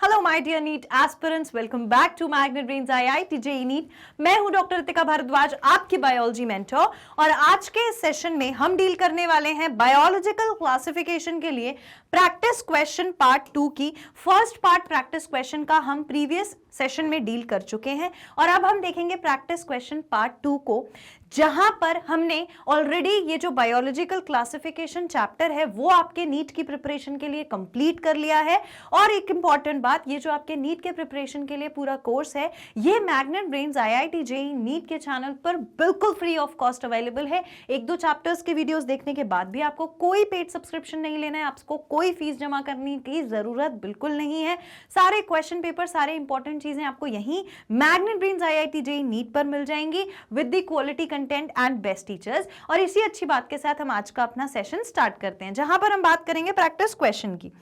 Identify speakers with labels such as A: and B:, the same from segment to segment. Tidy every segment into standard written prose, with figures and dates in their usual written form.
A: Hello my dear NEET aspirants, welcome back to Magnet Brains IIT JEE NEET. मैं हूं doctor Ritika Bhardwaj, आपकी biology mentor. और आज के इस सेशन में हम डील करने वाले हैं बायोलॉजिकल क्लासिफिकेशन के लिए प्रैक्टिस क्वेश्चन पार्ट 2 की। फर्स्ट पार्ट प्रैक्टिस क्वेश्चन का हम प्रीवियस सेशन में डील कर चुके हैं और अब हम देखेंगे प्रैक्टिस क्वेश्चन पार्ट 2 को, जहां पर हमने ऑलरेडी ये जो बायोलॉजिकल क्लासिफिकेशन चैप्टर है वो आपके नीट की प्रिपरेशन के लिए कंप्लीट कर लिया है। और एक इंपॉर्टेंट बात, ये जो आपके नीट के प्रिपरेशन के लिए पूरा कोर्स है ये Magnet Brains IIT JEE NEET के चैनल पर बिल्कुल फ्री ऑफ कॉस्ट अवेलेबल है। एक दो चैप्टर्स के वीडियोस देखने के बाद भी आपको कोई पेड सब्सक्रिप्शन नहीं लेना है, आपको कोई फीस जमा करने की जरूरत बिल्कुल नहीं है। सारे क्वेश्चन पेपर, सारे इंपॉर्टेंट चीजें आपको यहीं Magnet Brains IIT JEE NEET पर मिल जाएंगी with the quality content and best teachers. और इसी अच्छी बात के साथ हम आज का अपना सेशन स्टार्ट करते हैं, जहां पर हम बात करेंगे प्रैक्टिस क्वेश्चन की।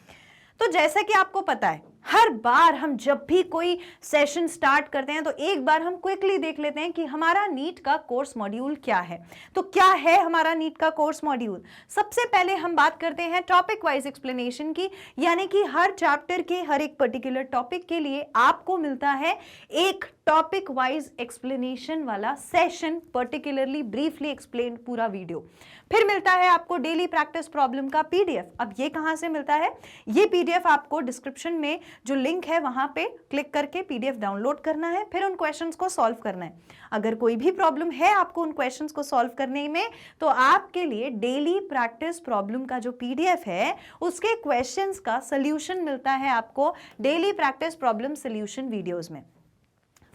A: तो जैसा कि आपको पता है, हर बार हम जब भी कोई सेशन स्टार्ट करते हैं तो एक बार हम क्विकली देख लेते हैं कि हमारा नीट का कोर्स मॉड्यूल क्या है। तो क्या है हमारा नीट का कोर्स मॉड्यूल? सबसे पहले हम बात करते हैं टॉपिक वाइज एक्सप्लेनेशन की, यानी कि हर चैप्टर के हर एक पर्टिकुलर टॉपिक के लिए आपको मिलता है एक टॉपिक वाइज एक्सप्लेनेशन वाला सेशन, पर्टिकुलरली ब्रीफली एक्सप्लेन्ड पूरा वीडियो। फिर मिलता है आपको डेली प्रैक्टिस प्रॉब्लम का पीडीएफ। अब ये कहां से मिलता है? ये पीडीएफ आपको डिस्क्रिप्शन में जो लिंक है वहां पे क्लिक करके पीडीएफ डाउनलोड करना है, फिर उन क्वेश्चंस को सॉल्व करना है। अगर कोई भी प्रॉब्लम है आपको उन क्वेश्चंस को सॉल्व करने में, तो आपके लिए डेली प्रैक्टिस प्रॉब्लम का जो पीडीएफ है उसके क्वेश्चंस का सॉल्यूशन मिलता है आपको daily practice problem solution videos में,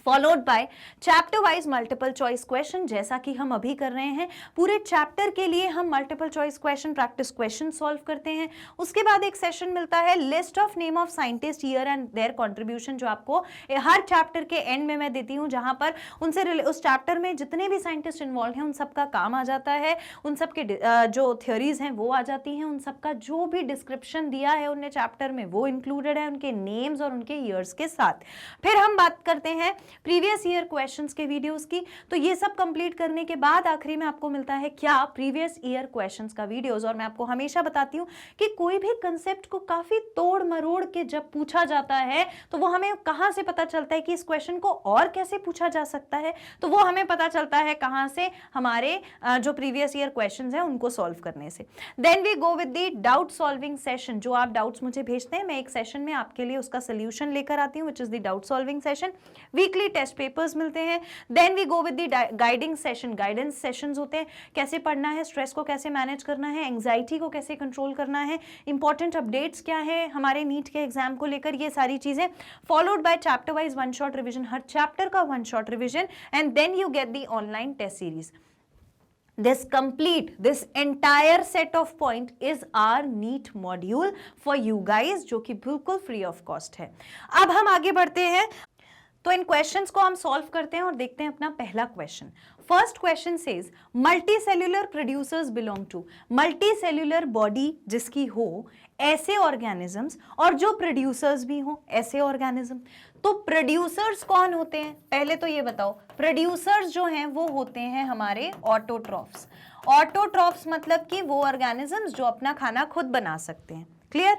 A: followed by chapter wise multiple choice question, जैसा कि हम अभी कर रहे हैं। पूरे चैप्टर के लिए हम multiple choice question, practice question solve करते हैं। उसके बाद एक सेशन मिलता है list of name of scientist, year and there contribution, जो आपको हर चैप्टर के एंड में मैं देती हूं, जहां पर उनसे उस चैप्टर में जितने भी साइंटिस्ट इन्वॉल्व हैं उन सबका काम आ जाता है, उन सबके जो थ्योरीज हैं वो आ जाती हैं, उन सबका जो भी डिस्क्रिप्शन दिया है उन्हें चैप्टर में वो इंक्लूडेड है, उनके नेम्स और उनके ईयर्स के साथ। फिर हम बात करते हैं प्रीवियस ईयर क्वेश्चंस के वीडियोस की। तो ये सब कंप्लीट करने के बाद आखिरी में आपको मिलता है क्या? प्रीवियस ईयर क्वेश्चंस का वीडियोस। और मैं आपको हमेशा बताती हूँ कि कोई भी कंसेप्ट को काफी तोड़ मरोड़ के जब पूछा जाता है तो वो हमें कहां से पता चलता है कि इस क्वेश्चन को और कैसे पूछा जा सकता है? तो वो हमें पता चलता है कहां से? हमारे जो प्रीवियस ईयर क्वेश्चंस हैं उनको सॉल्व करने से। Then we go with the doubt solving session. जो आप डाउट्स मुझे भेजते हैं, मैं एक सेशन में आपके लिए उसका सोल्यूशन लेकर आती हूँ, which is the doubt solving session. Weekly test papers मिलते हैं। Then we go with the guiding session. Guidance sessions होते हैं, कैसे पढ़ना है, स्ट्रेस को कैसे मैनेज करना है, एंग्जाइटी को कैसे कंट्रोल करना है, इंपॉर्टेंट अपडेट्स क्या है हमारे नीट के एग्जाम को लेकर, ये सारी चीजें। Followed by chapter wise one shot revision, हर चैप्टर का one shot revision, and then you get the online test series. This entire set of point is our NEET module for you guys, जो कि बिल्कुल free of cost है। अब हम आगे बढ़ते हैं, तो इन क्वेश्चंस को हम सॉल्व करते हैं और देखते हैं अपना पहला question. First question says multicellular producers belong to, multicellular body जिसकी हो ऐसे ऑर्गेनिजम्स और जो प्रोड्यूसर्स भी हो ऐसे ऑर्गेनिज्म। तो प्रोड्यूसर्स कौन होते हैं? पहले तो ये बताओ, प्रोड्यूसर्स जो हैं वो होते हैं हमारे ऑटोट्रॉफ्स। ऑटोट्रॉफ्स मतलब कि वो ऑर्गेनिजम्स जो अपना खाना खुद बना सकते हैं। क्लियर?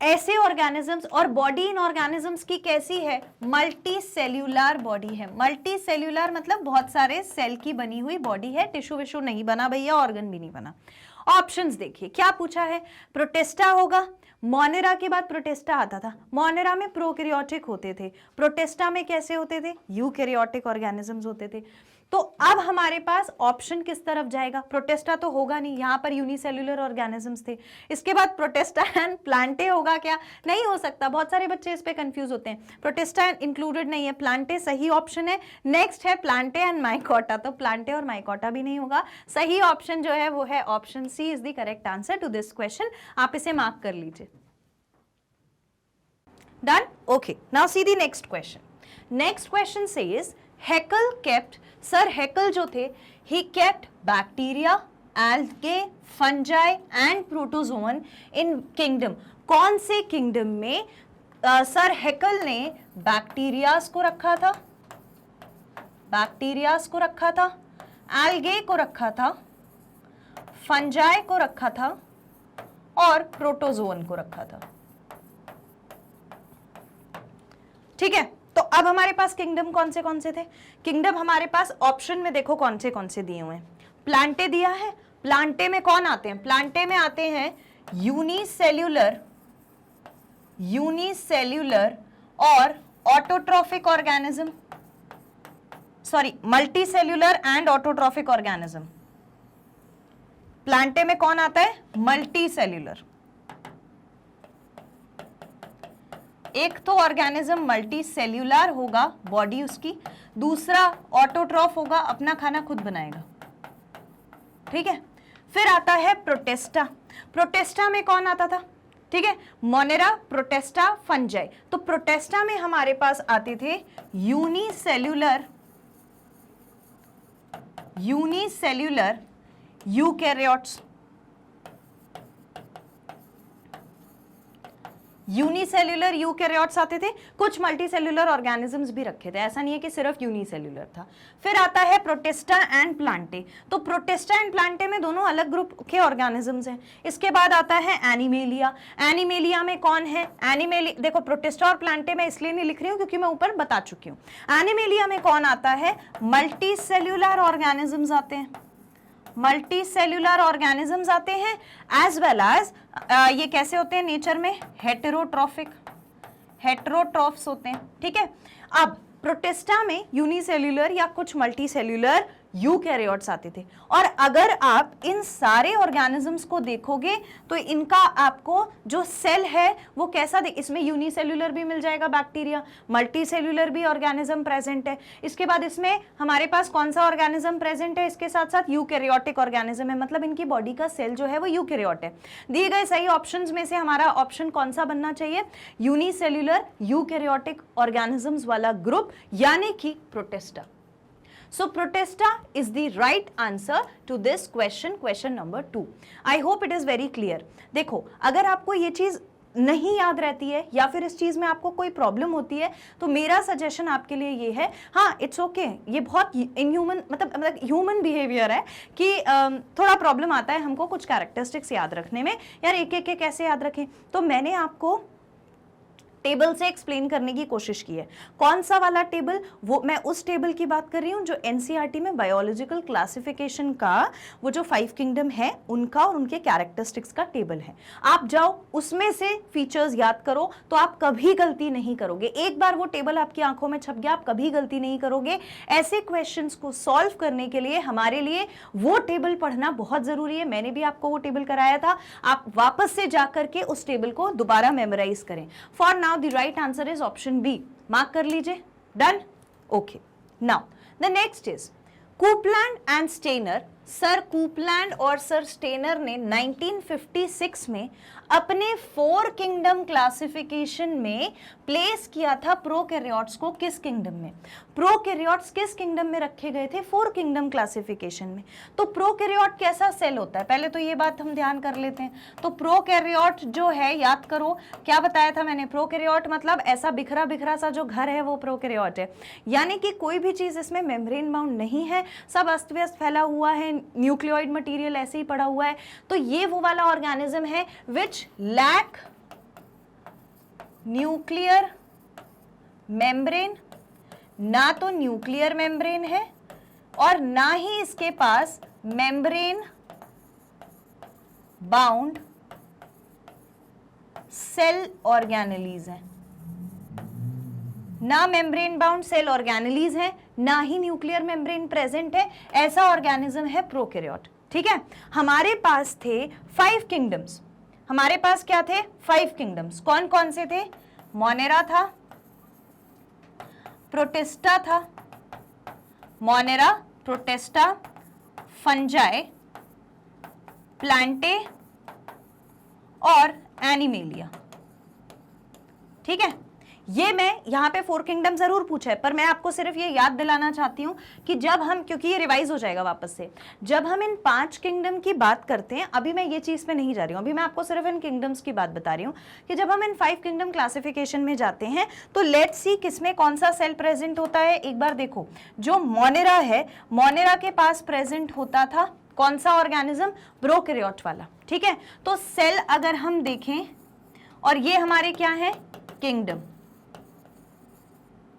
A: ऐसे ऑर्गेनिजम्स, और बॉडी इन ऑर्गेनिजम्स की कैसी है? मल्टी सेल्यूलर बॉडी है। मल्टी सेल्यूलर मतलब बहुत सारे सेल की बनी हुई बॉडी है, टिश्यू विश्यू नहीं बना भैया, ऑर्गन भी नहीं बना। ऑप्शंस देखिए क्या पूछा है। प्रोटिस्टा होगा, मोनेरा के बाद प्रोटिस्टा आता था। मोनेरा में प्रोकैरियोटिक होते थे, प्रोटिस्टा में कैसे होते थे? यूकैरियोटिक ऑर्गेनिजम्स होते थे। तो अब हमारे पास ऑप्शन किस तरफ जाएगा? प्रोटिस्टा तो होगा नहीं, यहां पर यूनिसेल्युलर ऑर्गेनिजम्स थे। इसके बाद प्रोटिस्टा एंड प्लांटे होगा क्या? नहीं हो सकता। बहुत सारे बच्चे इस पे कंफ्यूज होते हैं, प्रोटिस्टा इंक्लूडेड नहीं है, प्लांटे सही ऑप्शन है। नेक्स्ट है प्लांटे एंड माइकोटा, तो प्लांटे और माइकोटा भी नहीं होगा। सही ऑप्शन जो है वो है option C is the correct answer to this question. आप इसे मार्क कर लीजिए। Done? Okay, now see the next question. Next question says Haeckel kept, sir Haeckel जो थे, he kept bacteria, algae, fungi and protozoan in kingdom। कौन से kingdom में sir हैकल ने बैक्टीरियाज को रखा था? बैक्टीरियाज को रखा था, algae को रखा था, फंजाई को रखा था और प्रोटोजोन को रखा था। ठीक है, तो अब हमारे पास किंगडम कौन से थे? किंगडम हमारे पास ऑप्शन में देखो कौन से दिए हुए हैं। प्लांटे दिया है, प्लांटे में कौन आते हैं? प्लांटे में आते हैं यूनिसेल्यूलर और autotrophic organism, sorry multicellular and autotrophic organism. Plantae में कौन आता है? मल्टीसेल्यूलर। एक तो ऑर्गेनिज्म मल्टीसेल्यूलर होगा, बॉडी उसकी, दूसरा ऑटोट्रॉफ होगा, अपना खाना खुद बनाएगा। ठीक है, फिर आता है प्रोटेस्टा। प्रोटेस्टा में कौन आता था? ठीक है, मोनेरा, प्रोटेस्टा, फंजाई। तो प्रोटेस्टा में हमारे पास आते थे यूनिसेल्यूलर यूकैरियोट्स। यूनिसेल्यूलर यूकैरियोट्स आते थे, कुछ मल्टीसेल्यूलर ऑर्गेनिजम्स भी रखे थे, ऐसा नहीं है कि सिर्फ यूनिसेल्यूलर था। फिर आता है प्रोटेस्टा एंड प्लांटे। तो प्रोटेस्टा एंड प्लांटे में दोनों अलग ग्रुप के ऑर्गेनिजम्स हैं। इसके बाद आता है एनिमेलिया। एनिमेलिया में कौन है? एनिमेलिया, देखो प्रोटेस्टा और प्लांटे में इसलिए नहीं लिख रही हूँ क्योंकि मैं ऊपर बता चुकी हूँ। एनिमेलिया में कौन आता है? मल्टीसेल्यूलर ऑर्गेनिजम्स आते हैं, मल्टीसेल्यूलर ऑर्गेनिजम्स आते हैं, एज वेल एज ये कैसे होते हैं नेचर में? हेटेरोट्रॉफ्स होते हैं। ठीक है, अब प्रोटेस्टा में यूनिसेल्यूलर या कुछ मल्टीसेल्यूलर यूकैरियोट्स आते थे। और अगर आप इन सारे ऑर्गेनिजम्स को देखोगे तो इनका आपको जो सेल है वो कैसा इसमें यूनिसेल्यूलर भी मिल जाएगा बैक्टीरिया, मल्टीसेल्यूलर भी ऑर्गेनिज्म प्रेजेंट है। इसके बाद इसमें हमारे पास कौन सा ऑर्गेनिज्म प्रेजेंट है? इसके साथ साथ यूकैरियोटिक ऑर्गेनिज्म है, मतलब इनकी बॉडी का सेल जो है वो यूकैरियोट है। दिए गए सही ऑप्शंस में से हमारा ऑप्शन कौन सा बनना चाहिए? यूनिसेल्यूलर यूकैरियोटिक ऑर्गेनिजम्स वाला ग्रुप, यानी कि Protista. So Protista is the right answer to this question number 2. I hope it is very clear. देखो, अगर आपको ये चीज नहीं याद रहती है या फिर इस चीज में आपको कोई प्रॉब्लम होती है तो मेरा सजेशन आपके लिए ये है, हाँ इट्स ओके, ये बहुत इनह्यूमन मतलब ह्यूमन बिहेवियर है कि थोड़ा प्रॉब्लम आता है हमको कुछ कैरेक्टरिस्टिक्स याद रखने में। यार एक एक कैसे याद रखें? तो मैंने आपको टेबल से एक्सप्लेन करने की कोशिश की है। कौन सा वाला टेबल? वो मैं उस टेबल की बात कर रही हूँ जो एनसीईआरटी में बायोलॉजिकल क्लासिफिकेशन का वो जो 5 किंगडम है उनका और उनके कैरेक्टरिस्टिक्स का टेबल है। आप जाओ उसमें से फीचर्स याद करो तो आप कभी गलती नहीं करोगे। एक बार वो टेबल आपकी आंखों में छप गया, आप कभी गलती नहीं करोगे। ऐसे क्वेश्चंस को सॉल्व करने के लिए हमारे लिए वो टेबल पढ़ना बहुत जरूरी है। मैंने भी आपको वो टेबल कराया था, आप वापस से जाकर के उस टेबल को दोबारा मेमोराइज करें। For now the right answer is option B. Mark कर लीजिए, done? Okay, now the next is Copeland and Stanier. सर कूपलैंड और सर स्टेनर ने 1956 में अपने 4 किंगडम क्लासिफिकेशन में प्लेस किया था प्रोकैरियोट्स को। किस किंगडम में? प्रोकैरियोट्स किस किंगडम में रखे गए थे? 4 किंगडम क्लासिफिकेशन में। तो प्रोकैरियोट कैसा सेल होता है, पहले तो ये बात हम ध्यान कर लेते हैं। तो प्रोकैरियोट जो है, याद करो क्या बताया था मैंने? प्रोकैरियोट मतलब ऐसा बिखरा बिखरा सा जो घर है वो प्रोकैरियोट है, यानी कि कोई भी चीज इसमें मेम्ब्रेन बाउंड नहीं है, सब अस्त व्यस्त फैला हुआ है, न्यूक्लियोइड मटेरियल ऐसे ही पड़ा हुआ है। तो ये वो वाला ऑर्गेनिज्म है विच लैक न्यूक्लियर मेम्ब्रेन, ना तो न्यूक्लियर मेम्ब्रेन है और ना ही इसके पास मेम्ब्रेन बाउंड सेल ऑर्गेनेलीज है, ना मेम्ब्रेन बाउंड सेल ऑर्गेनेलीज है, ना ही न्यूक्लियर मेम्ब्रेन प्रेजेंट है। ऐसा ऑर्गेनिज्म है प्रोकैरियोट। ठीक है, हमारे पास थे 5 किंगडम्स। हमारे पास क्या थे? 5 किंगडम्स। कौन कौन से थे? मोनेरा था, प्रोटेस्टा था, मोनेरा, प्रोटेस्टा, फंजाई, प्लांटे और एनिमेलिया। ठीक है, ये मैं यहाँ पे 4 किंगडम जरूर पूछा है, पर मैं आपको सिर्फ ये याद दिलाना चाहती हूँ कि जब हम, क्योंकि ये रिवाइज हो जाएगा वापस से, जब हम इन 5 किंगडम की बात करते हैं, अभी मैं ये चीज पे नहीं जा रही हूँ, अभी मैं आपको सिर्फ इन किंगडम्स की बात बता रही हूँ कि जब हम इन 5 किंगडम क्लासिफिकेशन में जाते हैं तो लेट्स सी किसमें कौन सा सेल प्रेजेंट होता है। एक बार देखो, जो मोनेरा है, मोनेरा के पास प्रेजेंट होता था कौन सा ऑर्गेनिज्म? प्रोकैरियोट वाला। ठीक है, तो सेल अगर हम देखें और ये हमारे क्या है? किंगडम।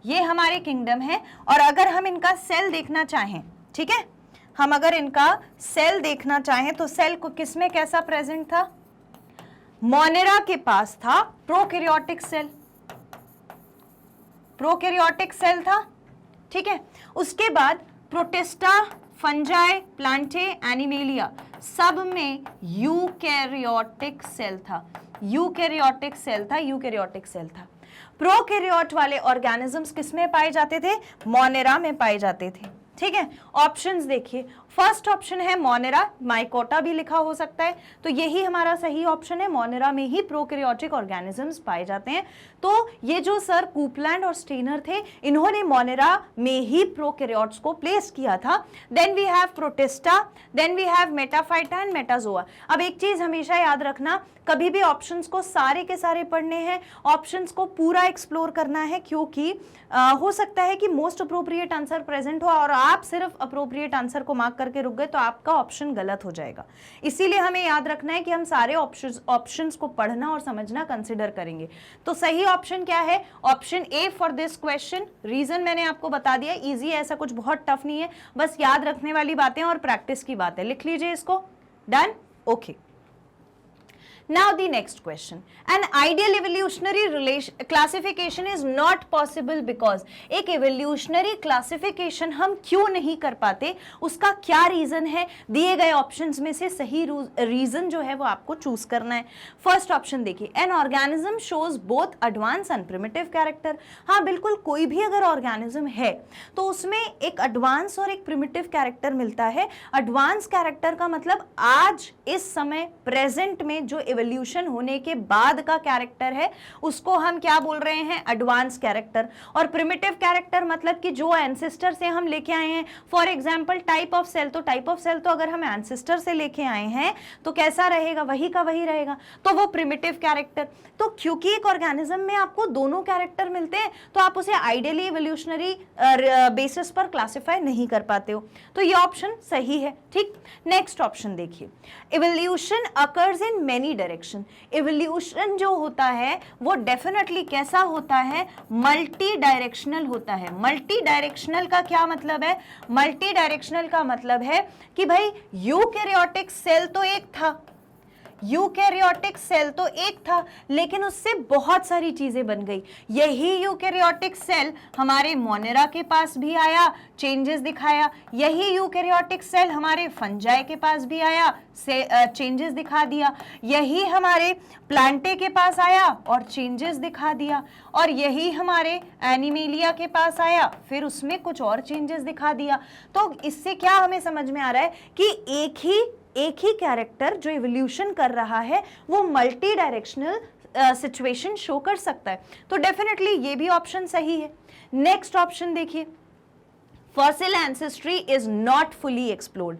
A: ये हमारे किंगडम है, और अगर हम इनका सेल देखना चाहें, ठीक है, हम अगर इनका सेल देखना चाहें तो सेल को किसमें कैसा प्रेजेंट था? मोनेरा के पास था प्रोकैरियोटिक सेल, प्रोकैरियोटिक सेल था, ठीक है। उसके बाद प्रोटिस्टा, फंजाई, प्लांटे, एनिमेलिया सब में यूकैरियोटिक सेल था, यूकैरियोटिक सेल था, यूकैरियोटिक सेल था। प्रोकैरियोट वाले ऑर्गेनिजम्स किसमें पाए जाते थे? मोनेरा में पाए जाते थे, ठीक है। ऑप्शंस देखिए, फर्स्ट ऑप्शन है मोनेरा, माइकोटा भी लिखा हो सकता है, तो यही हमारा सही ऑप्शन है, मोनेरा में ही प्रोकैरियोटिक ऑर्गेनिजम्स पाए जाते हैं। तो ये जो सर कूपलैंड और स्टेनर थे, इन्होंने मोनेरा में ही प्रोकैरियोट्स को प्लेस किया था। Then we have Protista, then we have Metaphyta and Metazoa. अब एक चीज हमेशा याद रखना, कभी भी ऑप्शंस को सारे के सारे पढ़ने हैं, ऑप्शंस को पूरा एक्सप्लोर करना है, क्योंकि हो सकता है कि मोस्ट अप्रोप्रिएट आंसर प्रेजेंट हो और आप सिर्फ अप्रोप्रिएट आंसर को मार्क करके रुक गए तो आपका ऑप्शन गलत हो जाएगा। इसीलिए हमें याद रखना है कि हम सारे ऑप्शंस को पढ़ना और समझना कंसिडर करेंगे। तो सही ऑप्शन क्या है? Option A for this question. Reason मैंने आपको बता दिया, इजी है, ऐसा कुछ बहुत टफ नहीं है, बस याद रखने वाली बातें और प्रैक्टिस की बात है। लिख लीजिए इसको, done, okay. Now the next question. An ideal evolutionary classification is not possible because एक evolutionary classification हम क्यों नहीं कर पाते, उसका क्या रीजन है? दिए गए ऑप्शंस में से सही रीजन जो है वो आपको चूज करना है। फर्स्ट ऑप्शन देखिए, an organism shows both advance and primitive character. हाँ बिल्कुल, कोई भी अगर ऑर्गेनिज्म है तो उसमें एक एडवांस और एक प्रिमिटिव कैरेक्टर मिलता है। एडवांस कैरेक्टर का मतलब आज इस समय प्रेजेंट में जो एवोल्यूशन होने के बाद का कैरेक्टर है उसको हम क्या बोल रहे हैं? Advance character. और प्रिमिटिव कैरेक्टर मतलब कि जो एंसेस्टर से हम लेके आए हैं, for example type of cell, तो टाइप ऑफ सेल तो अगर हम एंसेस्टर से लेके आए हैं तो कैसा रहेगा? वही का वही रहेगा, तो वो प्रिमिटिव कैरेक्टर। तो क्योंकि एक ऑर्गेनिज्म में आपको दोनों कैरेक्टर मिलते हैं तो आप उसे आइडियली एवोल्यूशनरी बेसिस पर क्लासिफाई नहीं कर पाते हो, तो ये ऑप्शन सही है, ठीक। नेक्स्ट ऑप्शन देखिए, evolution occurs in many direction. Evolution जो होता है वो डेफिनेटली कैसा होता है? मल्टी डायरेक्शनल होता है। मल्टी डायरेक्शनल का क्या मतलब है? मल्टी डायरेक्शनल का मतलब है कि भाई यूकैरियोटिक सेल तो एक था, यूकैरियोटिक सेल तो एक था, लेकिन उससे बहुत सारी चीजें बन गई। यही यूकैरियोटिक सेल हमारे मोनेरा के पास भी आया, चेंजेस दिखाया। यही यूकैरियोटिक सेल हमारे फंजाई के पास भी आया, चेंजेस दिखा दिया। यही हमारे प्लांटे के पास आया और चेंजेस दिखा दिया। और यही हमारे एनिमेलिया के पास आया, फिर उसमें कुछ और चेंजेस दिखा दिया। तो इससे क्या हमें समझ में आ रहा है कि एक ही कैरेक्टर जो इवोल्यूशन कर रहा है वो मल्टी डायरेक्शनल सिचुएशन शो कर सकता है। तो डेफिनेटली ये भी ऑप्शन सही है। नेक्स्ट ऑप्शन देखिए, fossil ancestry is not fully explored.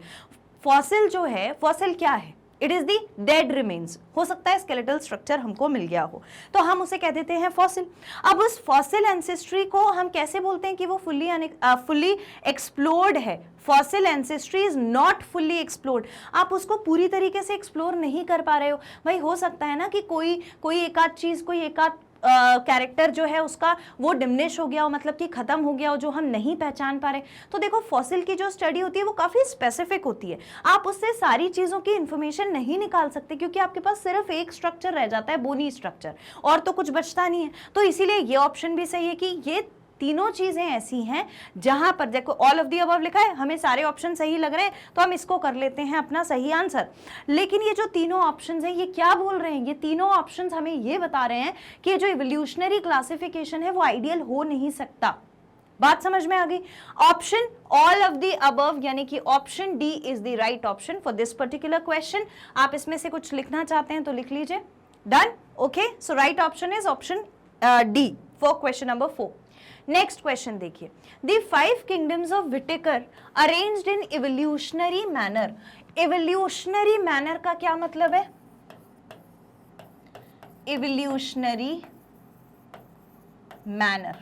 A: Fossil जो है, फॉसिल क्या है? It is the dead remains. हो सकता है स्केलेटल स्ट्रक्चर हमको मिल गया हो तो हम उसे कह देते हैं फॉसिल। अब उस फॉसिल एंसेस्ट्री को हम कैसे बोलते हैं कि वो फुल्ली एक्सप्लोर्ड है? Fossil ancestry is not fully explored. आप उसको पूरी तरीके से एक्सप्लोर नहीं कर पा रहे हो। भाई हो सकता है ना कि कोई एक आध चीज, कोई एक आध कैरेक्टर जो है उसका वो डिमिनिश हो गया हो, मतलब कि खत्म हो गया हो, जो हम नहीं पहचान पा रहे। तो देखो फॉसिल की जो स्टडी होती है वो काफी स्पेसिफिक होती है, आप उससे सारी चीजों की इंफॉर्मेशन नहीं निकाल सकते क्योंकि आपके पास सिर्फ एक स्ट्रक्चर रह जाता है, बोनी स्ट्रक्चर, और तो कुछ बचता नहीं है। तो इसीलिए ये ऑप्शन भी सही है कि ये तीनों चीजें ऐसी हैं जहां पर देखो ऑल ऑफ दी अबव लिखा है, हमें सारे ऑप्शन सही लग रहे हैं तो हम इसको कर लेते हैं अपना सही आंसर। लेकिन ये जो तीनों ऑप्शंस हैं ये क्या बोल रहे हैं? ये तीनों ऑप्शंस हमें ये बता रहे हैं कि जो इवोल्यूशनरी क्लासिफिकेशन है वो आइडियल हो नहीं सकता। बात समझ में आ गई? Option all of the above यानी कि option D is the right option for this particular question. आप इसमें से कुछ लिखना चाहते हैं तो लिख लीजिए, done, okay. So right option is option D for question number 4। Next question देखिए, the 5 kingdoms of Whittaker arranged in evolutionary manner. Evolutionary manner का क्या मतलब है? इवोल्यूशनरी मैनर,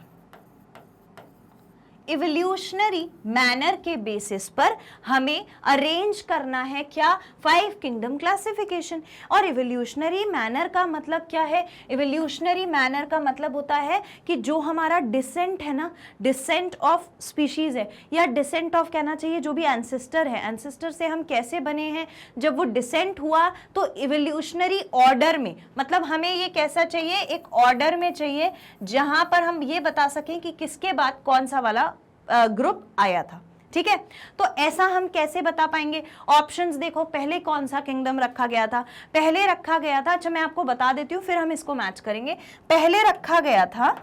A: इवोल्यूशनरी मैनर के बेसिस पर हमें अरेंज करना है क्या, 5 किंगडम क्लासिफिकेशन। और इवोल्यूशनरी मैनर का मतलब क्या है, इवोल्यूशनरी मैनर का मतलब होता है कि जो हमारा डिसेंट है ना, डिसेंट ऑफ स्पीशीज है, या डिसेंट ऑफ कहना चाहिए जो भी एंसेस्टर है, एंसेस्टर से हम कैसे बने हैं, जब वो डिसेंट हुआ तो इवोल्यूशनरी ऑर्डर में, मतलब हमें ये कैसा चाहिए, एक ऑर्डर में चाहिए जहां पर हम ये बता सकें कि किसके बाद कौन सा वाला ग्रुप आया था। ठीक है, तो ऐसा हम कैसे बता पाएंगे। ऑप्शंस देखो, पहले कौन सा किंगडम रखा गया था, पहले रखा गया था, अच्छा मैं आपको बता देती हूं फिर हम इसको मैच करेंगे। पहले रखा गया था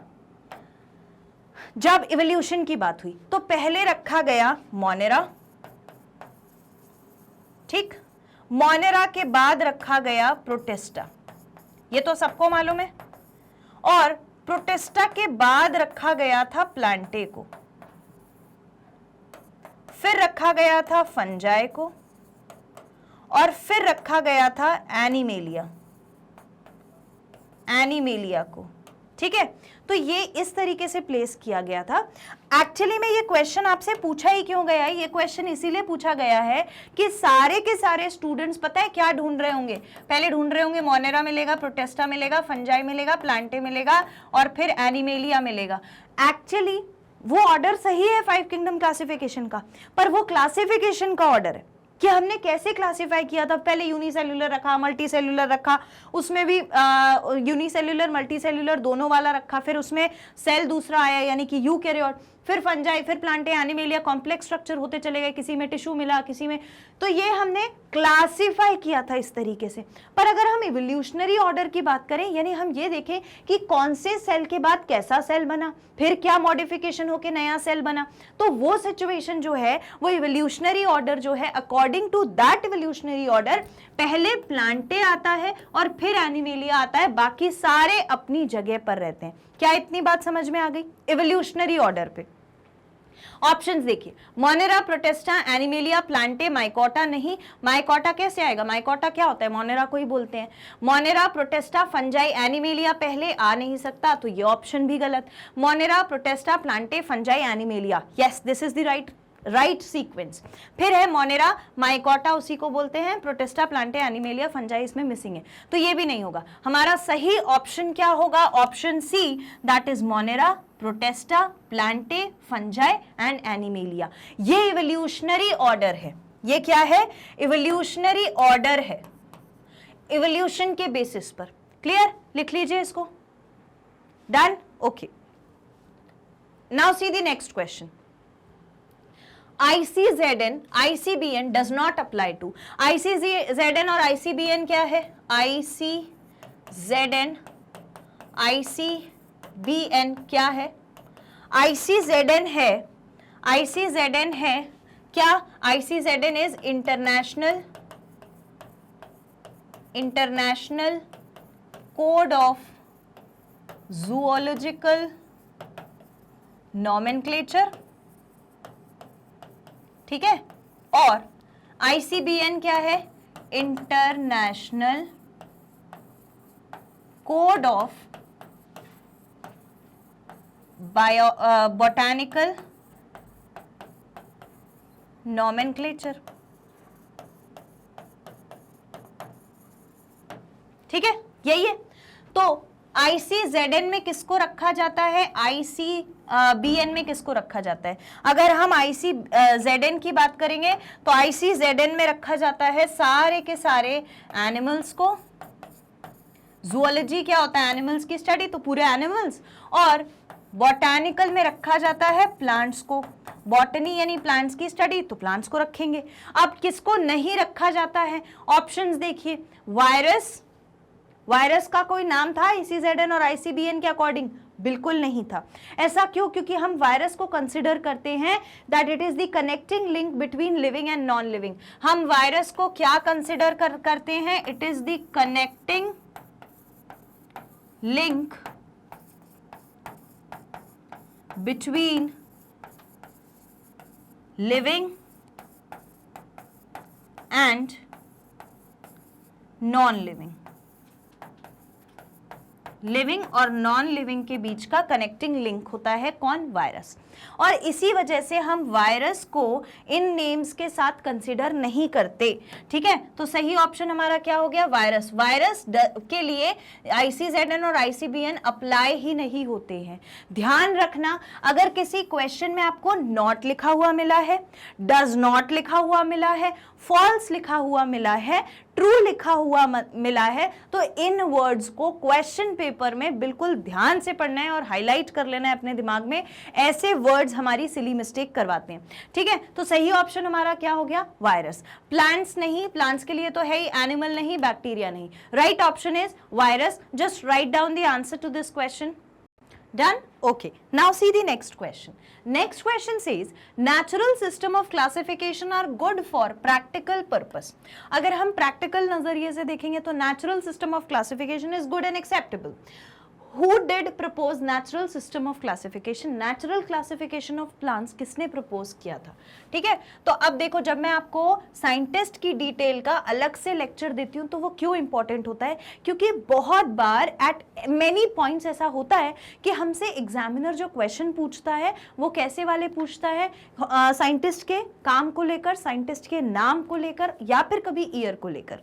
A: जब इवोल्यूशन की बात हुई तो पहले रखा गया मोनेरा, ठीक, मोनेरा के बाद रखा गया प्रोटिस्टा, ये तो सबको मालूम है, और प्रोटिस्टा के बाद रखा गया था प्लांटे को, फिर रखा गया था फंजाई को, और फिर रखा गया था एनिमेलिया, एनिमेलिया को। ठीक है, तो ये इस तरीके से प्लेस किया गया था। एक्चुअली में ये क्वेश्चन आपसे पूछा ही क्यों गया है, ये क्वेश्चन इसीलिए पूछा गया है कि सारे के सारे स्टूडेंट्स पता है क्या ढूंढ रहे होंगे, पहले ढूंढ रहे होंगे मोनेरा मिलेगा, प्रोटेस्टा मिलेगा, फंजाई मिलेगा, प्लांटे मिलेगा, और फिर एनिमेलिया मिलेगा। एक्चुअली वो ऑर्डर सही है 5 किंगडम क्लासिफिकेशन का, पर वो क्लासिफिकेशन का ऑर्डर है कि हमने कैसे क्लासिफाई किया था। पहले यूनिसेल्युलर रखा, मल्टी सेल्युलर रखा, उसमें भी यूनिसेल्युलर मल्टी सेल्युलर दोनों वाला रखा, फिर उसमें सेल दूसरा आया यानी कि यूकैरियोट, फिर फंजाई, फिर प्लांटे, एनिमेलिया, कॉम्प्लेक्स स्ट्रक्चर होते चले गए, किसी में टिश्यू मिला, किसी में, तो ये हमने क्लासिफाई किया था इस तरीके से। पर अगर हम इवोल्यूशनरी ऑर्डर की बात करें, यानी हम ये देखें कि कौन से सेल के बाद कैसा सेल बना, फिर क्या मॉडिफिकेशन होके नया सेल बना, तो वो सिचुएशन जो है वो इवोल्यूशनरी ऑर्डर जो है, according to that evolutionary order पहले प्लांटे आता है और फिर एनिमेलिया आता है, बाकी सारे अपनी जगह पर रहते हैं। क्या इतनी बात समझ में आ गई इवोल्यूशनरी ऑर्डर पे। ऑप्शंस देखिए, Monera, Protista, animalia, Plantae, mycota नहीं, माइकोटा कैसे आएगा, माइकोटा क्या होता है, मोनेरा को ही बोलते हैं। मोनेरा, प्रोटेस्टा, फंजाई, एनिमेलिया पहले आ नहीं सकता, तो ये ऑप्शन भी गलत। Monera, Protista, Plantae, fungi, animalia, yes this is the right sequence. फिर है मोनेरा, माइकोटा उसी को बोलते हैं, प्रोटेस्टा, प्लांटे, एनिमेलिया, फंजाई इसमें मिसिंग है, तो ये भी नहीं होगा। हमारा सही ऑप्शन क्या होगा, option C, that is Monera, Protista, Plantae, Fungi and Animalia. ये इवोल्यूशनरी ऑर्डर है, ये क्या है, इवोल्यूशनरी ऑर्डर है, इवोल्यूशन के बेसिस पर। क्लियर, लिख लीजिए इसको, done, okay. Now see the next question. ICZN, ICBN does not apply to। ICZN और ICBN क्या है, ICZN, ICBN क्या है, ICZN है, ICZN है क्या, ICZN is international code of zoological nomenclature, ठीक है, और ICBN क्या है, international code of botanical nomenclature. ठीक है, यही है। तो ICZN में किसको रखा जाता है, ICBN में किसको रखा जाता है। अगर हम ICZN की बात करेंगे तो ICZN में रखा जाता है सारे के सारे एनिमल्स को। जूलॉजी क्या होता है, एनिमल्स की स्टडी, तो पूरे एनिमल्स। और बॉटैनिकल में रखा जाता है प्लांट्स को, बॉटनी यानी प्लांट्स की स्टडी, तो प्लांट्स को रखेंगे। अब किसको नहीं रखा जाता है, ऑप्शंस देखिए, वायरस, वायरस का कोई नाम था ICZN और ICBN के अकॉर्डिंग, बिल्कुल नहीं था। ऐसा क्यों, क्योंकि हम वायरस को कंसिडर करते हैं that it is the connecting link between living and non living. हम वायरस को क्या कंसिडर करते हैं, it is the connecting link between living and non living, living और नॉन लिविंग के बीच का कनेक्टिंग लिंक होता है कौन? वायरस। और इसी वजह से हम वायरस को इन नेम्स के साथ कंसीडर नहीं करते, ठीक है। तो सही ऑप्शन हमारा क्या हो गया? वायरस। वायरस के लिए ICZN और ICBN अप्लाई ही नहीं होते हैं। ध्यान रखना, अगर किसी क्वेश्चन में आपको नॉट लिखा हुआ मिला है, डज नॉट लिखा हुआ मिला है, फॉल्स लिखा हुआ मिला है, ट्रू लिखा हुआ मिला है, तो इन वर्ड्स को क्वेश्चन पेपर में बिल्कुल ध्यान से पढ़ना है और हाईलाइट कर लेना है अपने दिमाग में। ऐसे वर्ड्स हमारी सिली मिस्टेक करवाते हैं, ठीक है। तो सही ऑप्शन हमारा क्या हो गया? वायरस। प्लांट्स नहीं, प्लांट्स के लिए तो है ही, एनिमल नहीं, बैक्टीरिया नहीं। Right option is virus. Just right down the answer to this question. Done? Okay. Now see the next question. Next question says, natural system of classification are good for practical purpose. अगर हम practical नजरिए से देखेंगे तो natural system of classification is good and acceptable. Who did propose natural system of classification? Natural classification of plants किसने propose किया था? ठीक है, तो अब देखो, जब मैं आपको साइंटिस्ट की डिटेल का अलग से लेक्चर देती हूँ तो वो क्यों इंपॉर्टेंट होता है? क्योंकि बहुत बार एट मेनी पॉइंट्स ऐसा होता है कि हमसे एग्जामिनर जो क्वेश्चन पूछता है वो कैसे वाले पूछता है, साइंटिस्ट के काम को लेकर, साइंटिस्ट के नाम को लेकर, या फिर कभी ईयर को लेकर।